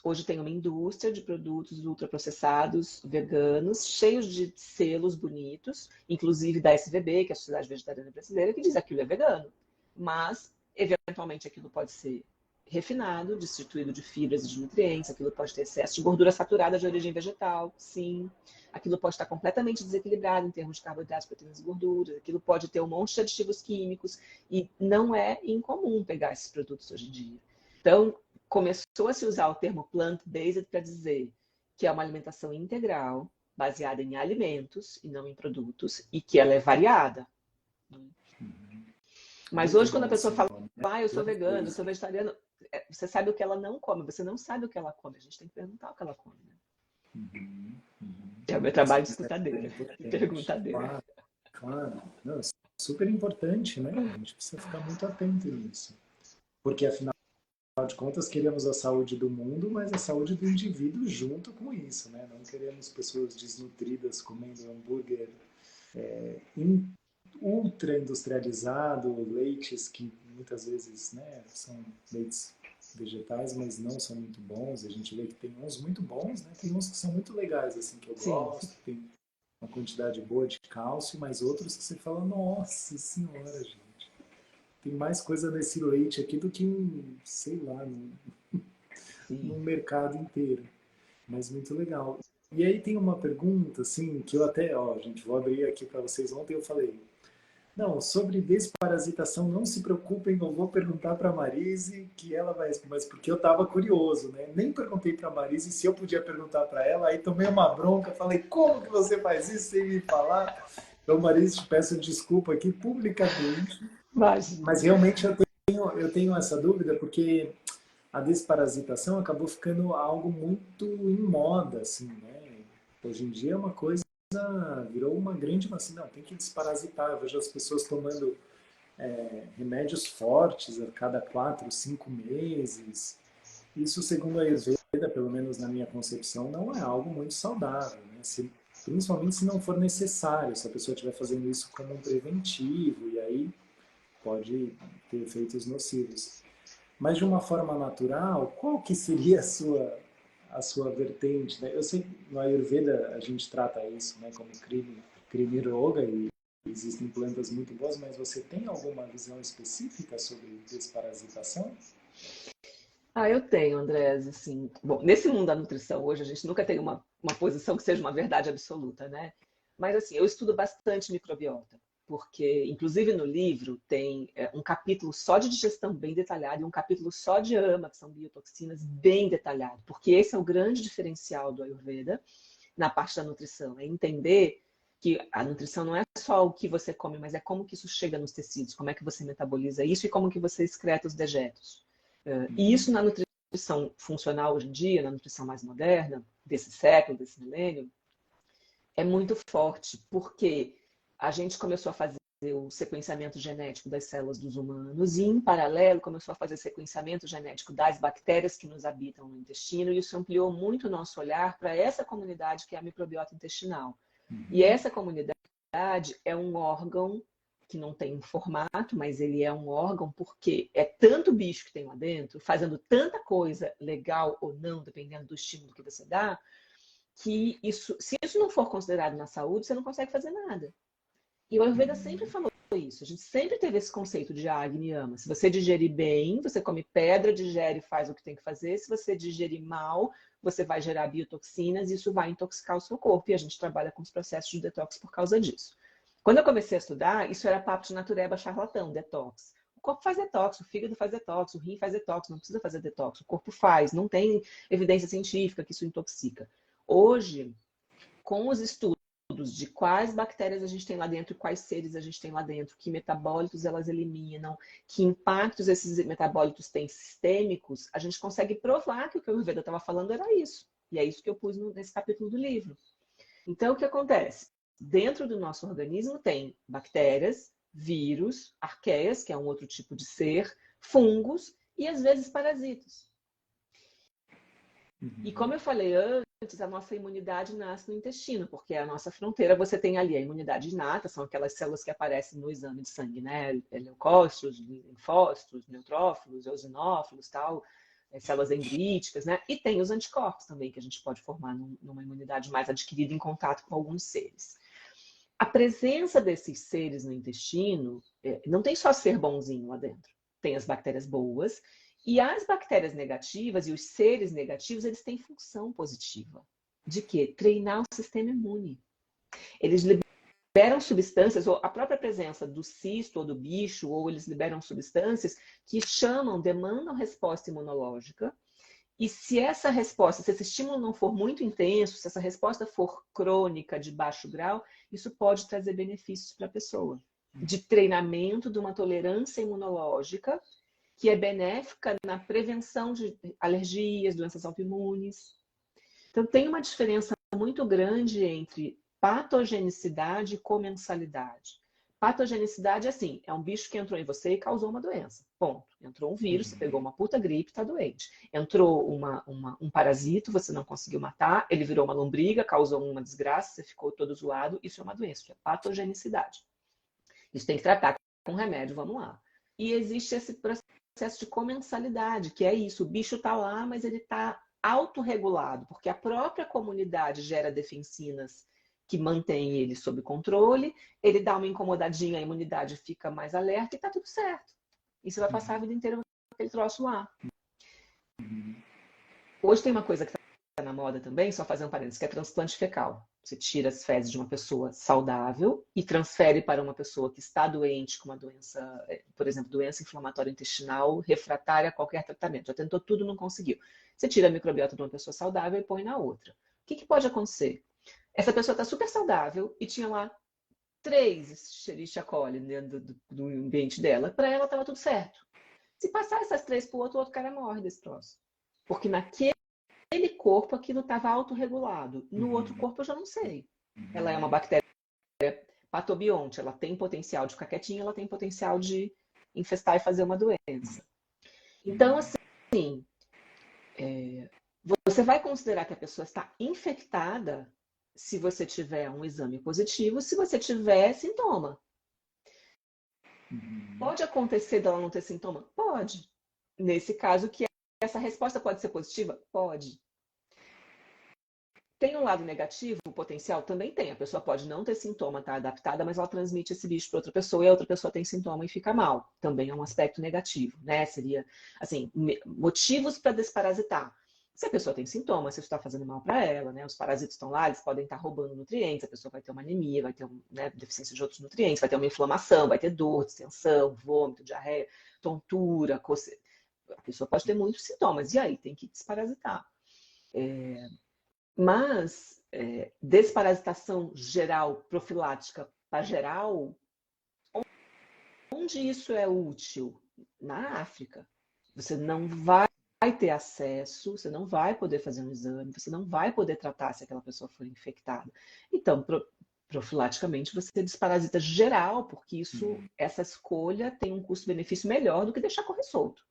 Hoje tem uma indústria de produtos ultraprocessados veganos, cheios de selos bonitos, inclusive da SVB, que é a Sociedade Vegetariana Brasileira, que diz que aquilo é vegano. Mas, eventualmente, aquilo pode ser refinado, destituído de fibras e de nutrientes, aquilo pode ter excesso de gordura saturada de origem vegetal, sim. Aquilo pode estar completamente desequilibrado em termos de carboidratos, proteínas e gorduras, aquilo pode ter um monte de aditivos químicos, e não é incomum pegar esses produtos hoje em dia. Então, começou a se usar o termo plant-based para dizer que é uma alimentação integral, baseada em alimentos e não em produtos, e que ela é variada. Mas hoje, quando a pessoa fala eu sou vegano, eu sou vegetariano. Você sabe o que ela não come, você não sabe o que ela come. A gente tem que perguntar o que ela come, né? Uhum, uhum. É o meu Nossa, trabalho de isso é escutadeira, de importante. perguntadeira. Claro, claro. Não, super importante, né? A gente precisa ficar muito atento nisso. Porque, afinal de contas, queremos a saúde do mundo, mas a saúde do indivíduo junto com isso, né? Não queremos pessoas desnutridas comendo hambúrguer ultra industrializado, leites que muitas vezes, né, são leites vegetais, mas não são muito bons. A gente vê que tem uns muito bons, né? Tem uns que são muito legais, assim, que eu Sim, gosto, tem uma quantidade boa de cálcio, mas outros que você fala, nossa senhora, gente, tem mais coisa nesse leite aqui do que sei lá, sim. num mercado inteiro. Mas muito legal. E aí tem uma pergunta, assim, que eu até, ó, gente, vou abrir aqui para vocês. Ontem eu falei, não, sobre desparasitação, não se preocupem, eu vou perguntar para a Marise que ela vai, mas porque eu estava curioso, né? Nem perguntei para a Marise se eu podia perguntar para ela, aí tomei uma bronca, falei, como que você faz isso sem me falar? Então, Marise, te peço desculpa aqui publicamente, mas Imagina. realmente eu tenho essa dúvida porque a desparasitação acabou ficando algo muito em moda, assim, né? Hoje em dia é uma coisa, virou uma grande, assim, não, tem que desparasitar. Eu vejo as pessoas tomando remédios fortes a cada 4, 5 meses. Isso, segundo a Ayurveda, pelo menos na minha concepção, não é algo muito saudável, né? Principalmente se não for necessário, se a pessoa estiver fazendo isso como um preventivo, e aí pode ter efeitos nocivos. Mas de uma forma natural, qual que seria a sua vertente? Né? Eu sei que no Ayurveda a gente trata isso, né, como Krimi Roga, e existem plantas muito boas, mas você tem alguma visão específica sobre desparasitação? Eu tenho, Andrés, assim, bom, nesse mundo da nutrição hoje a gente nunca tem uma posição que seja uma verdade absoluta, né? Mas assim, eu estudo bastante microbiota, porque inclusive no livro tem um capítulo só de digestão bem detalhado e um capítulo só de AMA, que são biotoxinas, bem detalhado, porque esse é o grande diferencial do Ayurveda na parte da nutrição, é entender que a nutrição não é só o que você come, mas é como que isso chega nos tecidos, como é que você metaboliza isso e como que você excreta os dejetos. E isso na nutrição funcional hoje em dia, na nutrição mais moderna, desse século, desse milênio, é muito forte, porque a gente começou a fazer o sequenciamento genético das células dos humanos e, em paralelo, começou a fazer sequenciamento genético das bactérias que nos habitam no intestino, e isso ampliou muito o nosso olhar para essa comunidade que é a microbiota intestinal. E essa comunidade é um órgão que não tem um formato, mas ele é um órgão porque é tanto bicho que tem lá dentro, fazendo tanta coisa legal ou não, dependendo do estímulo que você dá, que isso, se isso não for considerado na saúde, você não consegue fazer nada. E o Ayurveda sempre falou isso. A gente sempre teve esse conceito de Agni e Ama. Se você digerir bem, você come pedra, digere e faz o que tem que fazer. Se você digerir mal, você vai gerar biotoxinas e isso vai intoxicar o seu corpo. E a gente trabalha com os processos de detox por causa disso. Quando eu comecei a estudar, isso era papo de natureba charlatão, detox. O corpo faz detox, o fígado faz detox, o rim faz detox, não precisa fazer detox. O corpo faz, não tem evidência científica que isso intoxica. Hoje, com os estudos de quais bactérias a gente tem lá dentro, quais seres a gente tem lá dentro, que metabólitos elas eliminam, que impactos esses metabólitos têm sistêmicos, a gente consegue provar que o que o Ayurveda estava falando era isso. E é isso que eu pus nesse capítulo do livro. Então, o que acontece? Dentro do nosso organismo tem bactérias, vírus, arqueias, que é um outro tipo de ser, fungos e às vezes parasitas. E como eu falei antes, a nossa imunidade nasce no intestino, porque é a nossa fronteira. Você tem ali a imunidade inata, são aquelas células que aparecem no exame de sangue, né? Leucócitos, linfócitos, neutrófilos, eosinófilos, tal, células dendríticas, né? E tem os anticorpos também, que a gente pode formar numa imunidade mais adquirida em contato com alguns seres. A presença desses seres no intestino não tem só ser bonzinho lá dentro. Tem as bactérias boas e as bactérias negativas e os seres negativos, eles têm função positiva. De quê? Treinar o sistema imune. Eles liberam substâncias, ou a própria presença do cisto ou do bicho, ou eles liberam substâncias que demandam resposta imunológica. E se essa resposta, se esse estímulo não for muito intenso, se essa resposta for crônica, de baixo grau, isso pode trazer benefícios para a pessoa. De treinamento de uma tolerância imunológica que é benéfica na prevenção de alergias, doenças autoimunes. Então, tem uma diferença muito grande entre patogenicidade e comensalidade. Patogenicidade é assim, é um bicho que entrou em você e causou uma doença. Ponto. Entrou um vírus, você pegou uma puta gripe, está doente. Entrou um parasito, você não conseguiu matar, ele virou uma lombriga, causou uma desgraça, você ficou todo zoado, isso é uma doença, isso é patogenicidade. Isso tem que tratar com remédio, vamos lá. E existe esse processo de comensalidade, que é isso, o bicho está lá, mas ele está autorregulado, porque a própria comunidade gera defensinas que mantém ele sob controle, ele dá uma incomodadinha, a imunidade fica mais alerta e está tudo certo. E você vai passar a vida inteira com aquele troço lá. Hoje tem uma coisa que está na moda também, só fazer um parênteses, que é transplante fecal. Você tira as fezes de uma pessoa saudável e transfere para uma pessoa que está doente com uma doença, por exemplo, doença inflamatória intestinal refratária a qualquer tratamento. Já tentou tudo, não conseguiu. Você tira a microbiota de uma pessoa saudável e põe na outra. O que pode acontecer? Essa pessoa está super saudável e tinha lá 3 Escherichia coli dentro do ambiente dela. Para ela estava tudo certo. Se passar essas 3 para o outro cara morre desse troço. Porque naquele corpo aquilo estava autorregulado. No outro corpo eu já não sei. Ela é uma bactéria patobionte, ela tem potencial de ficar quietinha, ela tem potencial de infestar e fazer uma doença. Então, assim, você vai considerar que a pessoa está infectada se você tiver um exame positivo, se você tiver sintoma. Pode acontecer dela não ter sintoma? Pode. Nesse caso, que essa resposta pode ser positiva? Pode. Tem um lado negativo, o potencial também tem. A pessoa pode não ter sintoma, estar adaptada, mas ela transmite esse bicho para outra pessoa e a outra pessoa tem sintoma e fica mal. Também é um aspecto negativo, né? Seria, assim, motivos para desparasitar. Se a pessoa tem sintomas, se isso está fazendo mal para ela, né? Os parasitas estão lá, eles podem estar roubando nutrientes, a pessoa vai ter uma anemia, vai ter deficiência de outros nutrientes, vai ter uma inflamação, vai ter dor, distensão, vômito, diarreia, tontura, coceira. A pessoa pode ter muitos sintomas, e aí tem que desparasitar. Mas desparasitação geral, profilática para geral, onde isso é útil? Na África. Você não vai ter acesso, você não vai poder fazer um exame, você não vai poder tratar se aquela pessoa for infectada. Então, profilaticamente, você desparasita geral, porque essa escolha tem um custo-benefício melhor do que deixar correr solto.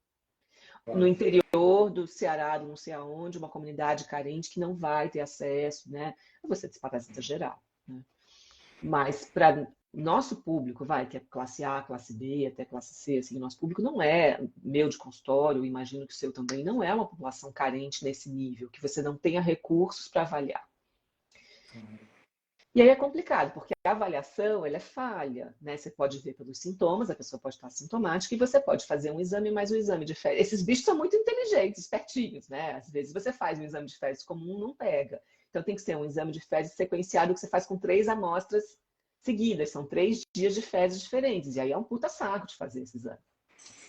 No interior do Ceará, não sei aonde, uma comunidade carente que não vai ter acesso, né? Você desparasita geral. Né? Mas para nosso público, que é classe A, classe B, até classe C, assim, nosso público não é meu de consultório, imagino que o seu também, não é uma população carente nesse nível, que você não tenha recursos para avaliar. E aí é complicado, porque a avaliação ela é falha, né? Você pode ver pelos sintomas, a pessoa pode estar sintomática e você pode fazer um exame, mas o exame de fezes... Esses bichos são muito inteligentes, espertinhos, né? Às vezes você faz um exame de fezes comum, não pega. Então tem que ser um exame de fezes sequenciado que você faz com 3 amostras seguidas. São 3 dias de fezes diferentes. E aí é um puta saco de fazer esse exame.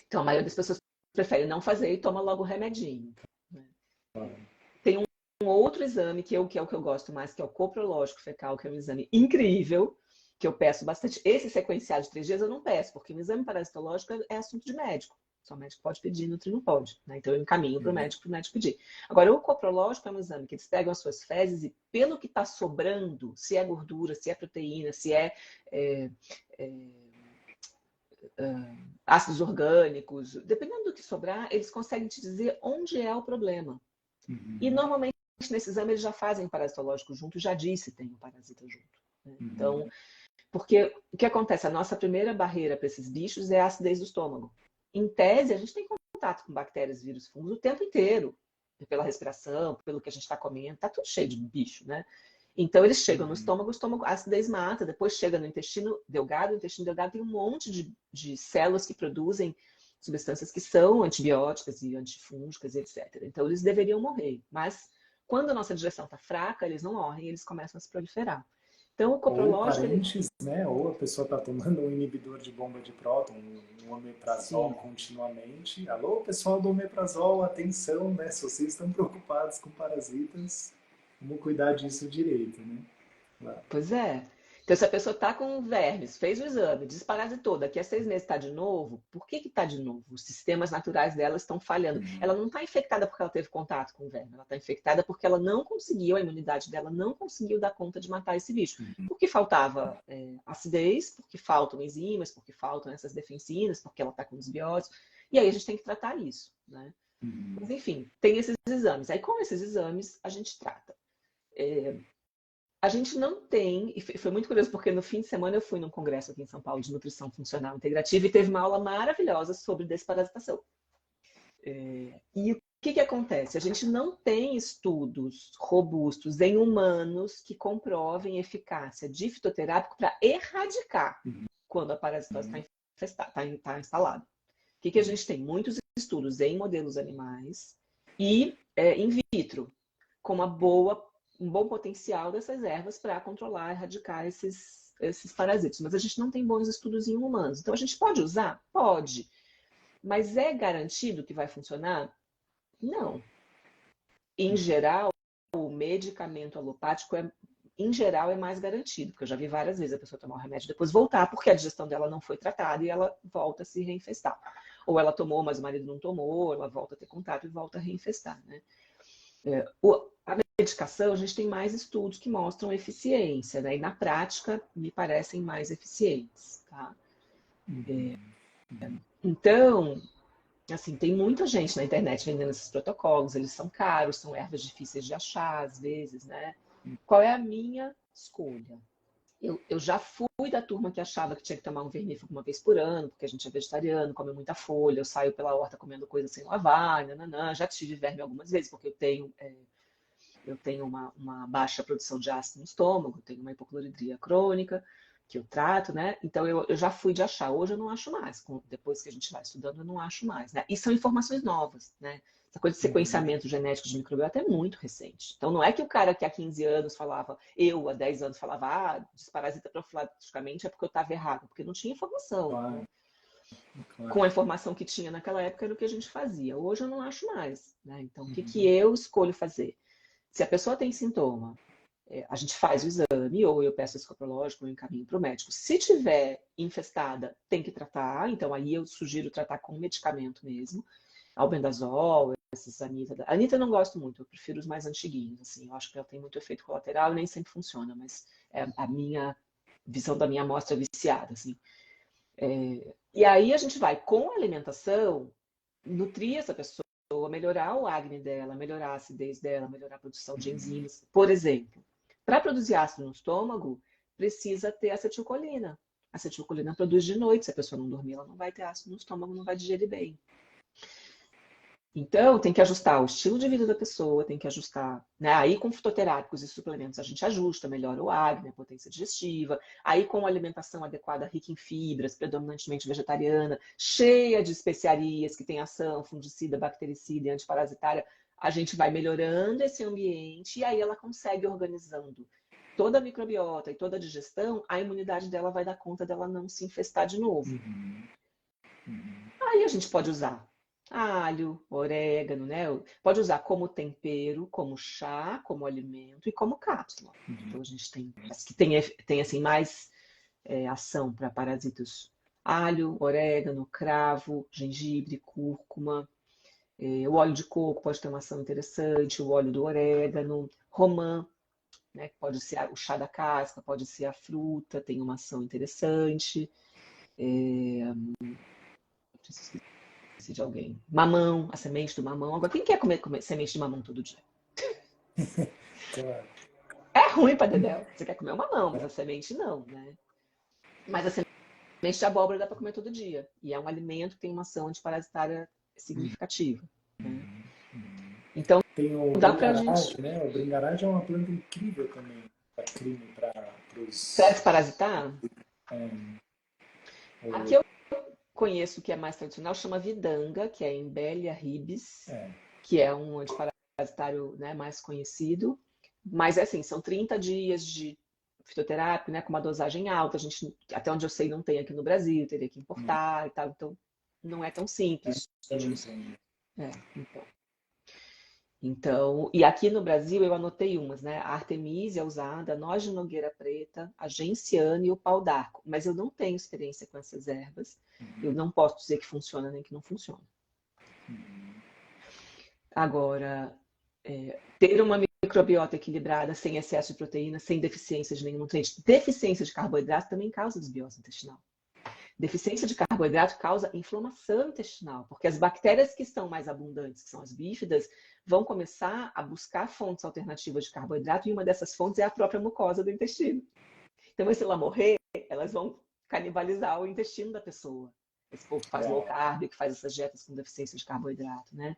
Então a maioria das pessoas prefere não fazer e toma logo o remedinho. Né? Tem um outro exame, que é o que eu gosto mais, que é o coprológico fecal, que é um exame incrível, que eu peço bastante. Esse sequenciado de 3 dias eu não peço, porque o exame parasitológico é assunto de médico. Só o médico pode pedir, Nutri não pode. Né? Então eu encaminho para o médico pedir. Agora, o coprológico é um exame que eles pegam as suas fezes e, pelo que está sobrando, se é gordura, se é proteína, se é ácidos orgânicos, dependendo do que sobrar, eles conseguem te dizer onde é o problema. E normalmente nesse exame eles já fazem parasitológico junto, já diz se tem um parasita junto. Né? Então, porque o que acontece? A nossa primeira barreira para esses bichos é a acidez do estômago. Em tese, a gente tem contato com bactérias, vírus, fungos o tempo inteiro, pela respiração, pelo que a gente está comendo, tá tudo cheio de bicho, né? Então eles chegam no estômago, a acidez mata, depois chega no intestino delgado, o intestino delgado tem um monte de células que produzem substâncias que são antibióticas e antifúngicas, etc. Então eles deveriam morrer, mas quando a nossa digestão está fraca, eles não morrem, eles começam a se proliferar. Então, o coprológico... Ou parentes, né? Ou a pessoa está tomando um inibidor de bomba de próton, um omeprazol continuamente. Alô, pessoal do omeprazol, atenção, né? Se vocês estão preocupados com parasitas, vamos cuidar disso direito, né? Claro. Pois é. Então, se a pessoa está com vermes, fez o exame, desparasitou, daqui a 6 meses está de novo, por que está de novo? Os sistemas naturais dela estão falhando. Ela não está infectada porque ela teve contato com o verme, ela está infectada porque ela não conseguiu, a imunidade dela não conseguiu dar conta de matar esse bicho. Porque faltava acidez, porque faltam enzimas, porque faltam essas defensinas, porque ela está com desbióticos. E aí a gente tem que tratar isso, né? Mas, enfim, tem esses exames. Aí, com esses exames, a gente trata. A gente não tem, e foi muito curioso, porque no fim de semana eu fui num congresso aqui em São Paulo de nutrição funcional integrativa e teve uma aula maravilhosa sobre desparasitação. E o que acontece? A gente não tem estudos robustos em humanos que comprovem eficácia de fitoterápico para erradicar quando a parasitose está instalada. O que a gente tem? Muitos estudos em modelos animais e in vitro, com um bom potencial dessas ervas para controlar e erradicar esses parasitas. Mas a gente não tem bons estudos em humanos. Então, a gente pode usar? Pode. Mas é garantido que vai funcionar? Não. Em geral, o medicamento alopático, em geral, é mais garantido. Porque eu já vi várias vezes a pessoa tomar o remédio e depois voltar, porque a digestão dela não foi tratada e ela volta a se reinfestar. Ou ela tomou, mas o marido não tomou, ela volta a ter contato e volta a reinfestar, né? A medicação, a gente tem mais estudos que mostram eficiência, né? E na prática me parecem mais eficientes, tá? Então, assim, tem muita gente na internet vendendo esses protocolos, eles são caros, são ervas difíceis de achar às vezes, né? Qual é a minha escolha? Eu já fui da turma que achava que tinha que tomar um vermífugo uma vez por ano, porque a gente é vegetariano, come muita folha, eu saio pela horta comendo coisa sem lavar, nananã. Já tive verme algumas vezes, porque eu tenho uma baixa produção de ácido no estômago, tenho uma hipocloridria crônica, que eu trato, né? Então, eu já fui de achar. Hoje eu não acho mais. Depois que a gente vai estudando, eu não acho mais, né? E são informações novas, né? Essa coisa de sequenciamento genético de microbiota é muito recente. Então, não é que o cara que há 15 anos falava, eu há 10 anos falava, desparasita profilaticamente é porque eu estava errado, porque não tinha informação. Claro. Né? Claro. Com a informação que tinha naquela época era o que a gente fazia. Hoje eu não acho mais, né? Então, o que eu escolho fazer? Se a pessoa tem sintoma, a gente faz o exame, ou eu peço escopológico, ou encaminho para o médico. Se tiver infestada, tem que tratar, então aí eu sugiro tratar com medicamento mesmo, albendazol, esses Anita. Anita eu não gosto muito, eu prefiro os mais antiguinhos, assim, eu acho que ela tem muito efeito colateral e nem sempre funciona, mas é a minha visão da minha amostra viciada, assim. E aí a gente vai, com a alimentação, nutrir essa pessoa, melhorar o acne dela, melhorar a acidez dela, melhorar a produção de enzimas. Por exemplo, para produzir ácido no estômago, precisa ter acetilcolina. A acetilcolina produz de noite. Se a pessoa não dormir, ela não vai ter ácido no estômago, não vai digerir bem. Então, tem que ajustar o estilo de vida da pessoa, tem que ajustar, né? Aí, com fitoterápicos e suplementos, a gente ajusta, melhora o acne, a potência digestiva. Aí, com alimentação adequada, rica em fibras, predominantemente vegetariana, cheia de especiarias que tem ação fungicida, bactericida e antiparasitária, a gente vai melhorando esse ambiente e aí ela consegue organizando toda a microbiota e toda a digestão, a imunidade dela vai dar conta dela não se infestar de novo. Aí a gente pode usar alho, orégano, né? Pode usar como tempero, como chá, como alimento e como cápsula. Então a gente tem as que tem assim mais ação para parasitas: alho, orégano, cravo, gengibre, cúrcuma. O óleo de coco pode ter uma ação interessante, o óleo do orégano, romã, né? Pode ser o chá da casca, pode ser a fruta, tem uma ação interessante. Esqueci de alguém. Mamão, a semente do mamão. Agora, quem quer comer semente de mamão todo dia? Claro. É ruim para dedéu. Você quer comer o mamão, mas a semente não, né? Mas a semente de abóbora dá para comer todo dia. E é um alimento que tem uma ação antiparasitária significativa. Né? Então, tem o dá pra gente... né? O bringarage é uma planta incrível também para crime, para os... Para desparasitar? Aqui eu conheço que é mais tradicional, chama vidanga, que é Embellia ribes, que é um antiparasitário, né, mais conhecido. Mas é assim, são 30 dias de fitoterápico, né, com uma dosagem alta. A gente, até onde eu sei, não tem aqui no Brasil, teria que importar e tal. Então, não é tão simples. Então. Então, e aqui no Brasil eu anotei umas, né? A Artemisia usada, a noz de nogueira preta, a genciana e o pau d'arco. Mas eu não tenho experiência com essas ervas. Eu não posso dizer que funciona nem que não funciona. Agora, ter uma microbiota equilibrada, sem excesso de proteína, sem deficiência de nenhum nutriente. Deficiência de carboidrato também causa desbiose intestinal. Deficiência de carboidrato causa inflamação intestinal, porque as bactérias que estão mais abundantes, que são as bífidas, vão começar a buscar fontes alternativas de carboidrato, e uma dessas fontes é a própria mucosa do intestino. Então, se ela morrer, elas vão canibalizar o intestino da pessoa. Esse povo que faz low carb, que faz essas dietas com deficiência de carboidrato, né?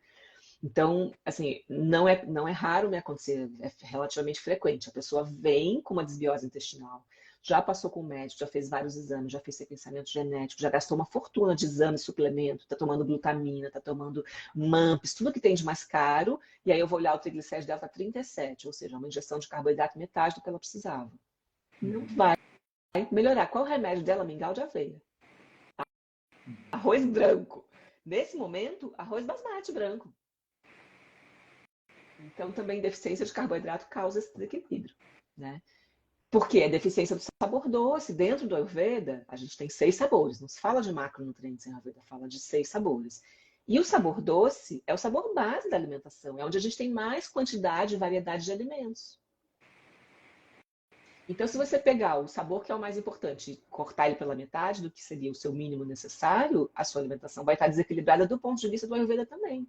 Então, assim, não é raro me acontecer, é relativamente frequente. A pessoa vem com uma desbiose intestinal, já passou com o médico, já fez vários exames, já fez sequenciamento genético, já gastou uma fortuna de exame, suplemento, tá tomando glutamina, tá tomando MAMPs, tudo que tem de mais caro, e aí eu vou olhar o triglicérides dela tá 37, ou seja, uma injeção de carboidrato metade do que ela precisava. Não vai melhorar. Qual é o remédio dela? Mingau de aveia. Arroz branco. Nesse momento, arroz basmati branco. Então, também deficiência de carboidrato causa esse desequilíbrio, né? Porque é deficiência do sabor doce. Dentro do Ayurveda, a gente tem 6 sabores. Não se fala de macronutrientes em Ayurveda, fala de 6 sabores. E o sabor doce é o sabor base da alimentação. É onde a gente tem mais quantidade e variedade de alimentos. Então, se você pegar o sabor que é o mais importante e cortar ele pela metade do que seria o seu mínimo necessário, a sua alimentação vai estar desequilibrada do ponto de vista do Ayurveda também.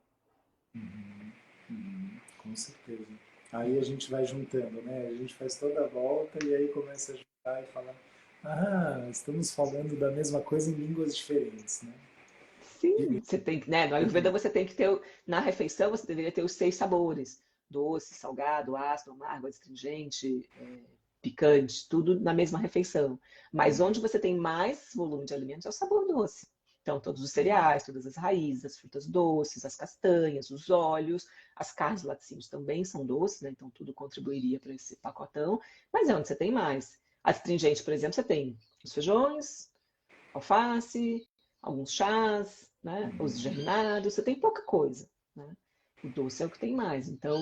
Com certeza. Aí a gente vai juntando, né? A gente faz toda a volta e aí começa a juntar e falar: ah, estamos falando da mesma coisa em línguas diferentes, né? Sim, você tem que, né? No Ayurveda você tem que ter, na refeição você deveria ter os 6 sabores: doce, salgado, ácido, amargo, astringente, picante, tudo na mesma refeição. Mas onde você tem mais volume de alimentos é o sabor doce. Então, todos os cereais, todas as raízes, as frutas doces, as castanhas, os óleos, as carnes e laticínios também são doces, né? Então tudo contribuiria para esse pacotão. Mas é onde você tem mais. Astringente, por exemplo, você tem os feijões, alface, alguns chás, né? Os germinados, você tem pouca coisa, né? O doce é o que tem mais. Então,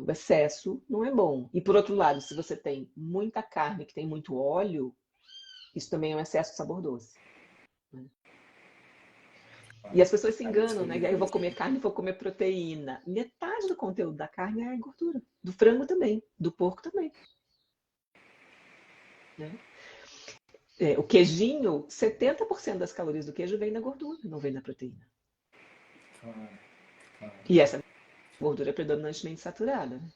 o excesso não é bom. E por outro lado, se você tem muita carne que tem muito óleo, isso também é um excesso de sabor doce. Né? E as pessoas se enganam, né? Aí eu vou comer carne, vou comer proteína. Metade do conteúdo da carne é gordura. Do frango também, do porco também. Né? O queijinho, 70% das calorias do queijo vem da gordura, não vem da proteína. Claro, claro. E essa gordura é predominantemente saturada. Né?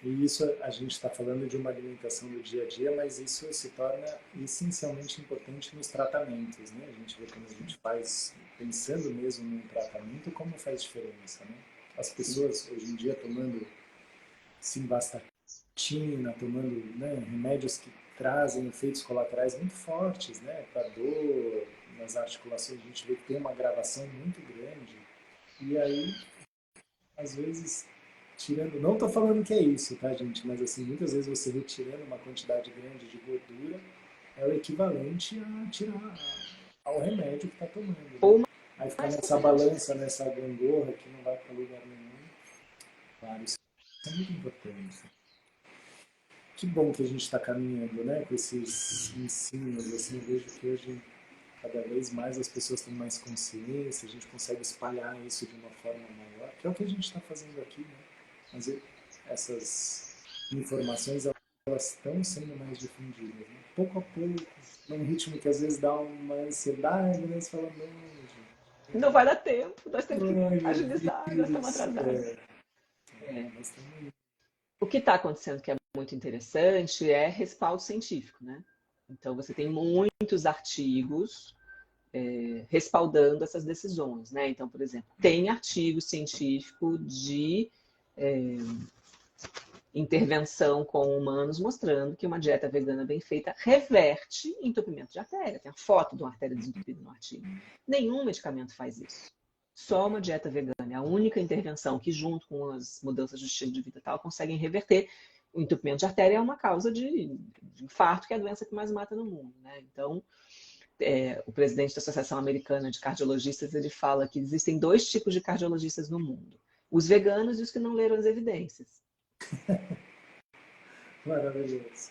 E isso a gente está falando de uma alimentação do dia a dia, mas isso se torna essencialmente importante nos tratamentos, né? A gente vê quando a gente faz, pensando mesmo num tratamento, como faz diferença, né? As pessoas hoje em dia tomando simvastatina, tomando, né, remédios que trazem efeitos colaterais muito fortes, né? Para dor, nas articulações, a gente vê que tem uma agravação muito grande. E aí, às vezes, tirando, não estou falando que é isso, tá, gente? Mas assim, muitas vezes você retirando uma quantidade grande de gordura é o equivalente a tirar ao remédio que está tomando. Né? Ou Aí fica nessa balança, nessa gangorra que não vai para lugar nenhum. Claro, isso é muito importante. Que bom que a gente está caminhando, né, com esses ensinos. Assim, eu vejo que hoje cada vez mais as pessoas têm mais consciência, a gente consegue espalhar isso de uma forma maior, que é o que a gente está fazendo aqui, né? Mas essas informações elas estão sendo mais difundidas, né? Pouco a pouco, num ritmo que às vezes dá uma ansiedade, né? Você fala, não, gente. não vai dar tempo, nós temos Ai, que agilizar, nós estamos atrasados. Nós estamos... O que está acontecendo que é muito interessante é respaldo científico, né? Então, você tem muitos artigos respaldando essas decisões, né? Então, por exemplo, tem artigo científico de intervenção com humanos mostrando que uma dieta vegana bem feita reverte entupimento de artéria. Tem a foto de uma artéria desentupida no artigo. Nenhum medicamento faz isso. Só uma dieta vegana é a única intervenção que, junto com as mudanças de estilo de vida e tal, conseguem reverter. O entupimento de artéria é uma causa de infarto, que é a doença que mais mata no mundo, né? Então, o presidente da Associação Americana de Cardiologistas, ele fala que existem 2 tipos de cardiologistas no mundo. Os veganos e os que não leram as evidências. Maravilhoso.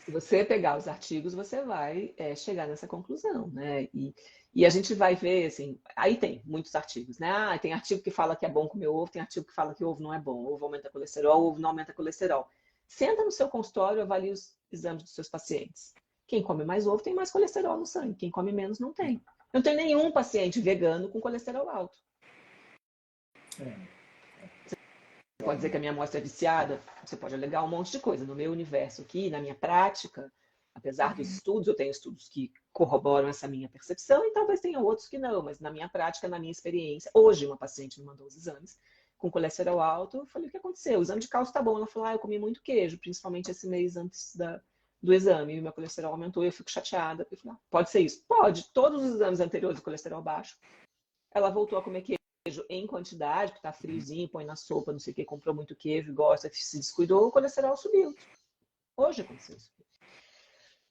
Se você pegar os artigos, você vai chegar nessa conclusão, né? E a gente vai ver, assim, aí tem muitos artigos, né? Ah, tem artigo que fala que é bom comer ovo, tem artigo que fala que ovo não é bom, ovo aumenta colesterol, ovo não aumenta colesterol. Senta no seu consultório e avalie os exames dos seus pacientes. Quem come mais ovo tem mais colesterol no sangue, quem come menos não tem. Não tem nenhum paciente vegano com colesterol alto. Você pode dizer que a minha amostra é viciada? Você pode alegar um monte de coisa. No meu universo aqui, na minha prática, apesar dos estudos, eu tenho estudos que corroboram essa minha percepção e talvez tenha outros que não, mas na minha prática, na minha experiência, hoje uma paciente me mandou os exames com colesterol alto, eu falei, o que aconteceu? O exame de cálcio tá bom. Ela falou, eu comi muito queijo, principalmente esse mês antes do exame, e meu colesterol aumentou e eu fico chateada. Eu falei, pode ser isso? Pode. Todos os exames anteriores de colesterol baixo, ela voltou a comer queijo em quantidade, porque tá friozinho, põe na sopa, não sei o que, comprou muito queijo, gosta, se descuidou, o colesterol subiu. Hoje aconteceu isso.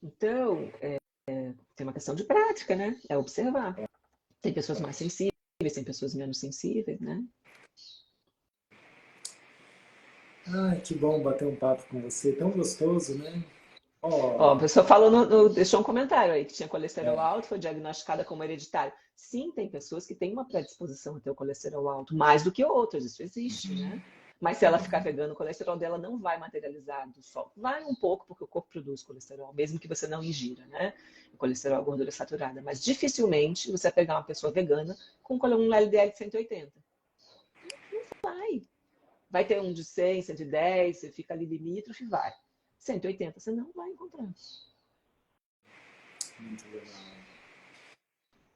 Então, tem uma questão de prática, né? É observar. Tem pessoas mais sensíveis, tem pessoas menos sensíveis, né? Ai, que bom bater um papo com você, tão gostoso, né? Ó, a pessoa falou, deixou um comentário aí, que tinha colesterol É. alto, foi diagnosticada como hereditário. Sim, tem pessoas que têm uma predisposição a ter o colesterol alto, mais do que outras, isso existe, né? Mas se ela ficar vegana, o colesterol dela não vai materializar do solo. Vai um pouco, porque o corpo produz colesterol, mesmo que você não ingira, né? O colesterol é gordura saturada. Mas dificilmente você vai pegar uma pessoa vegana com um LDL de 180. Não vai. Vai ter um de 100, 110, você fica ali limítrofe, vai. 180 você não vai encontrar. Muito legal.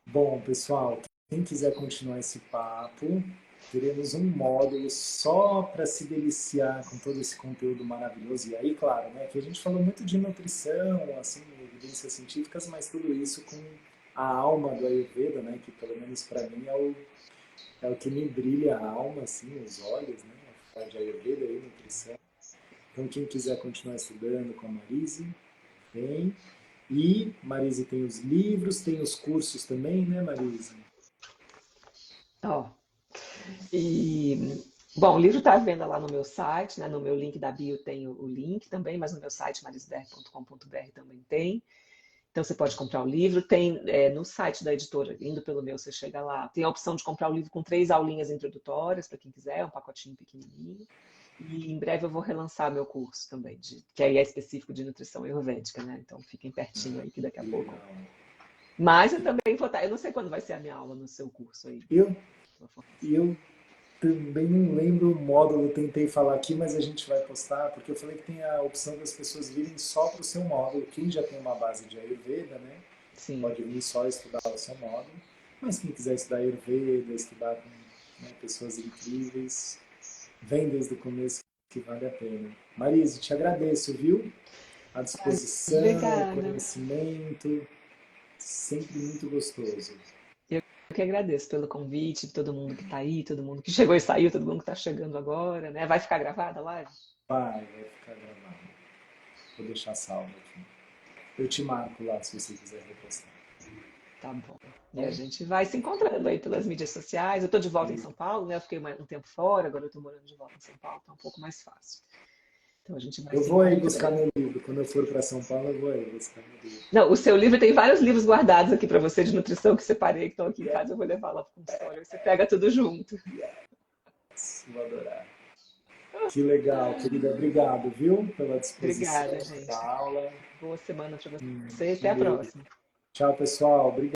Bom, pessoal, quem quiser continuar esse papo, teremos um módulo só para se deliciar com todo esse conteúdo maravilhoso. E aí, claro, né, que a gente falou muito de nutrição, assim, evidências científicas, mas tudo isso com a alma do Ayurveda, né, que pelo menos para mim é o que me brilha a alma, assim, os olhos, né, a falar de Ayurveda e nutrição. Então, quem quiser continuar estudando com a Marise, vem. E Marise tem os livros, tem os cursos também, né, Marise? Ó, bom, o livro está à venda lá no meu site, né? No meu link da bio tem o link também, mas no meu site mariseder.com.br também tem. Então você pode comprar o livro. Tem no site da editora, indo pelo meu, você chega lá. Tem a opção de comprar o livro com 3 aulinhas introdutórias, para quem quiser, um pacotinho pequenininho. E em breve eu vou relançar meu curso também, que aí é específico de nutrição ayurvédica, né? Então fiquem pertinho aí que daqui a pouco. Mas eu também vou estar. Eu não sei quando vai ser a minha aula no seu curso aí. Eu também não lembro o módulo, tentei falar aqui, mas a gente vai postar, porque eu falei que tem a opção das pessoas virem só para o seu módulo. Quem já tem uma base de Ayurveda, né? Sim. Pode vir só estudar o seu módulo. Mas quem quiser estudar Ayurveda, estudar com pessoas incríveis, vem desde o começo que vale a pena. Marise, te agradeço, viu? A disposição, o conhecimento, sempre muito gostoso. Eu que agradeço pelo convite, todo mundo que está aí, todo mundo que chegou e saiu, todo mundo que está chegando agora, né? Vai ficar gravada a live? Vai ficar gravada. Vou deixar salvo aqui. Eu te marco lá se você quiser repostar. Tá bom. E a gente vai se encontrando aí pelas mídias sociais. Eu estou de volta em São Paulo, né? Eu fiquei um tempo fora, agora eu estou morando de volta em São Paulo, tá um pouco mais fácil. Então a gente vai. Eu vou aí buscar meu livro. Quando eu for para São Paulo, eu vou aí buscar meu livro. Não, o seu livro tem vários livros guardados aqui para você de nutrição que separei, que estão aqui em casa. Eu vou levar lá para o consultório. Você pega tudo junto. Vou adorar. Que legal, querida. Obrigado, viu? Pela disposição. Obrigada, gente. Da aula. Boa semana para você. Até a próxima. Tchau, pessoal. Obrigado.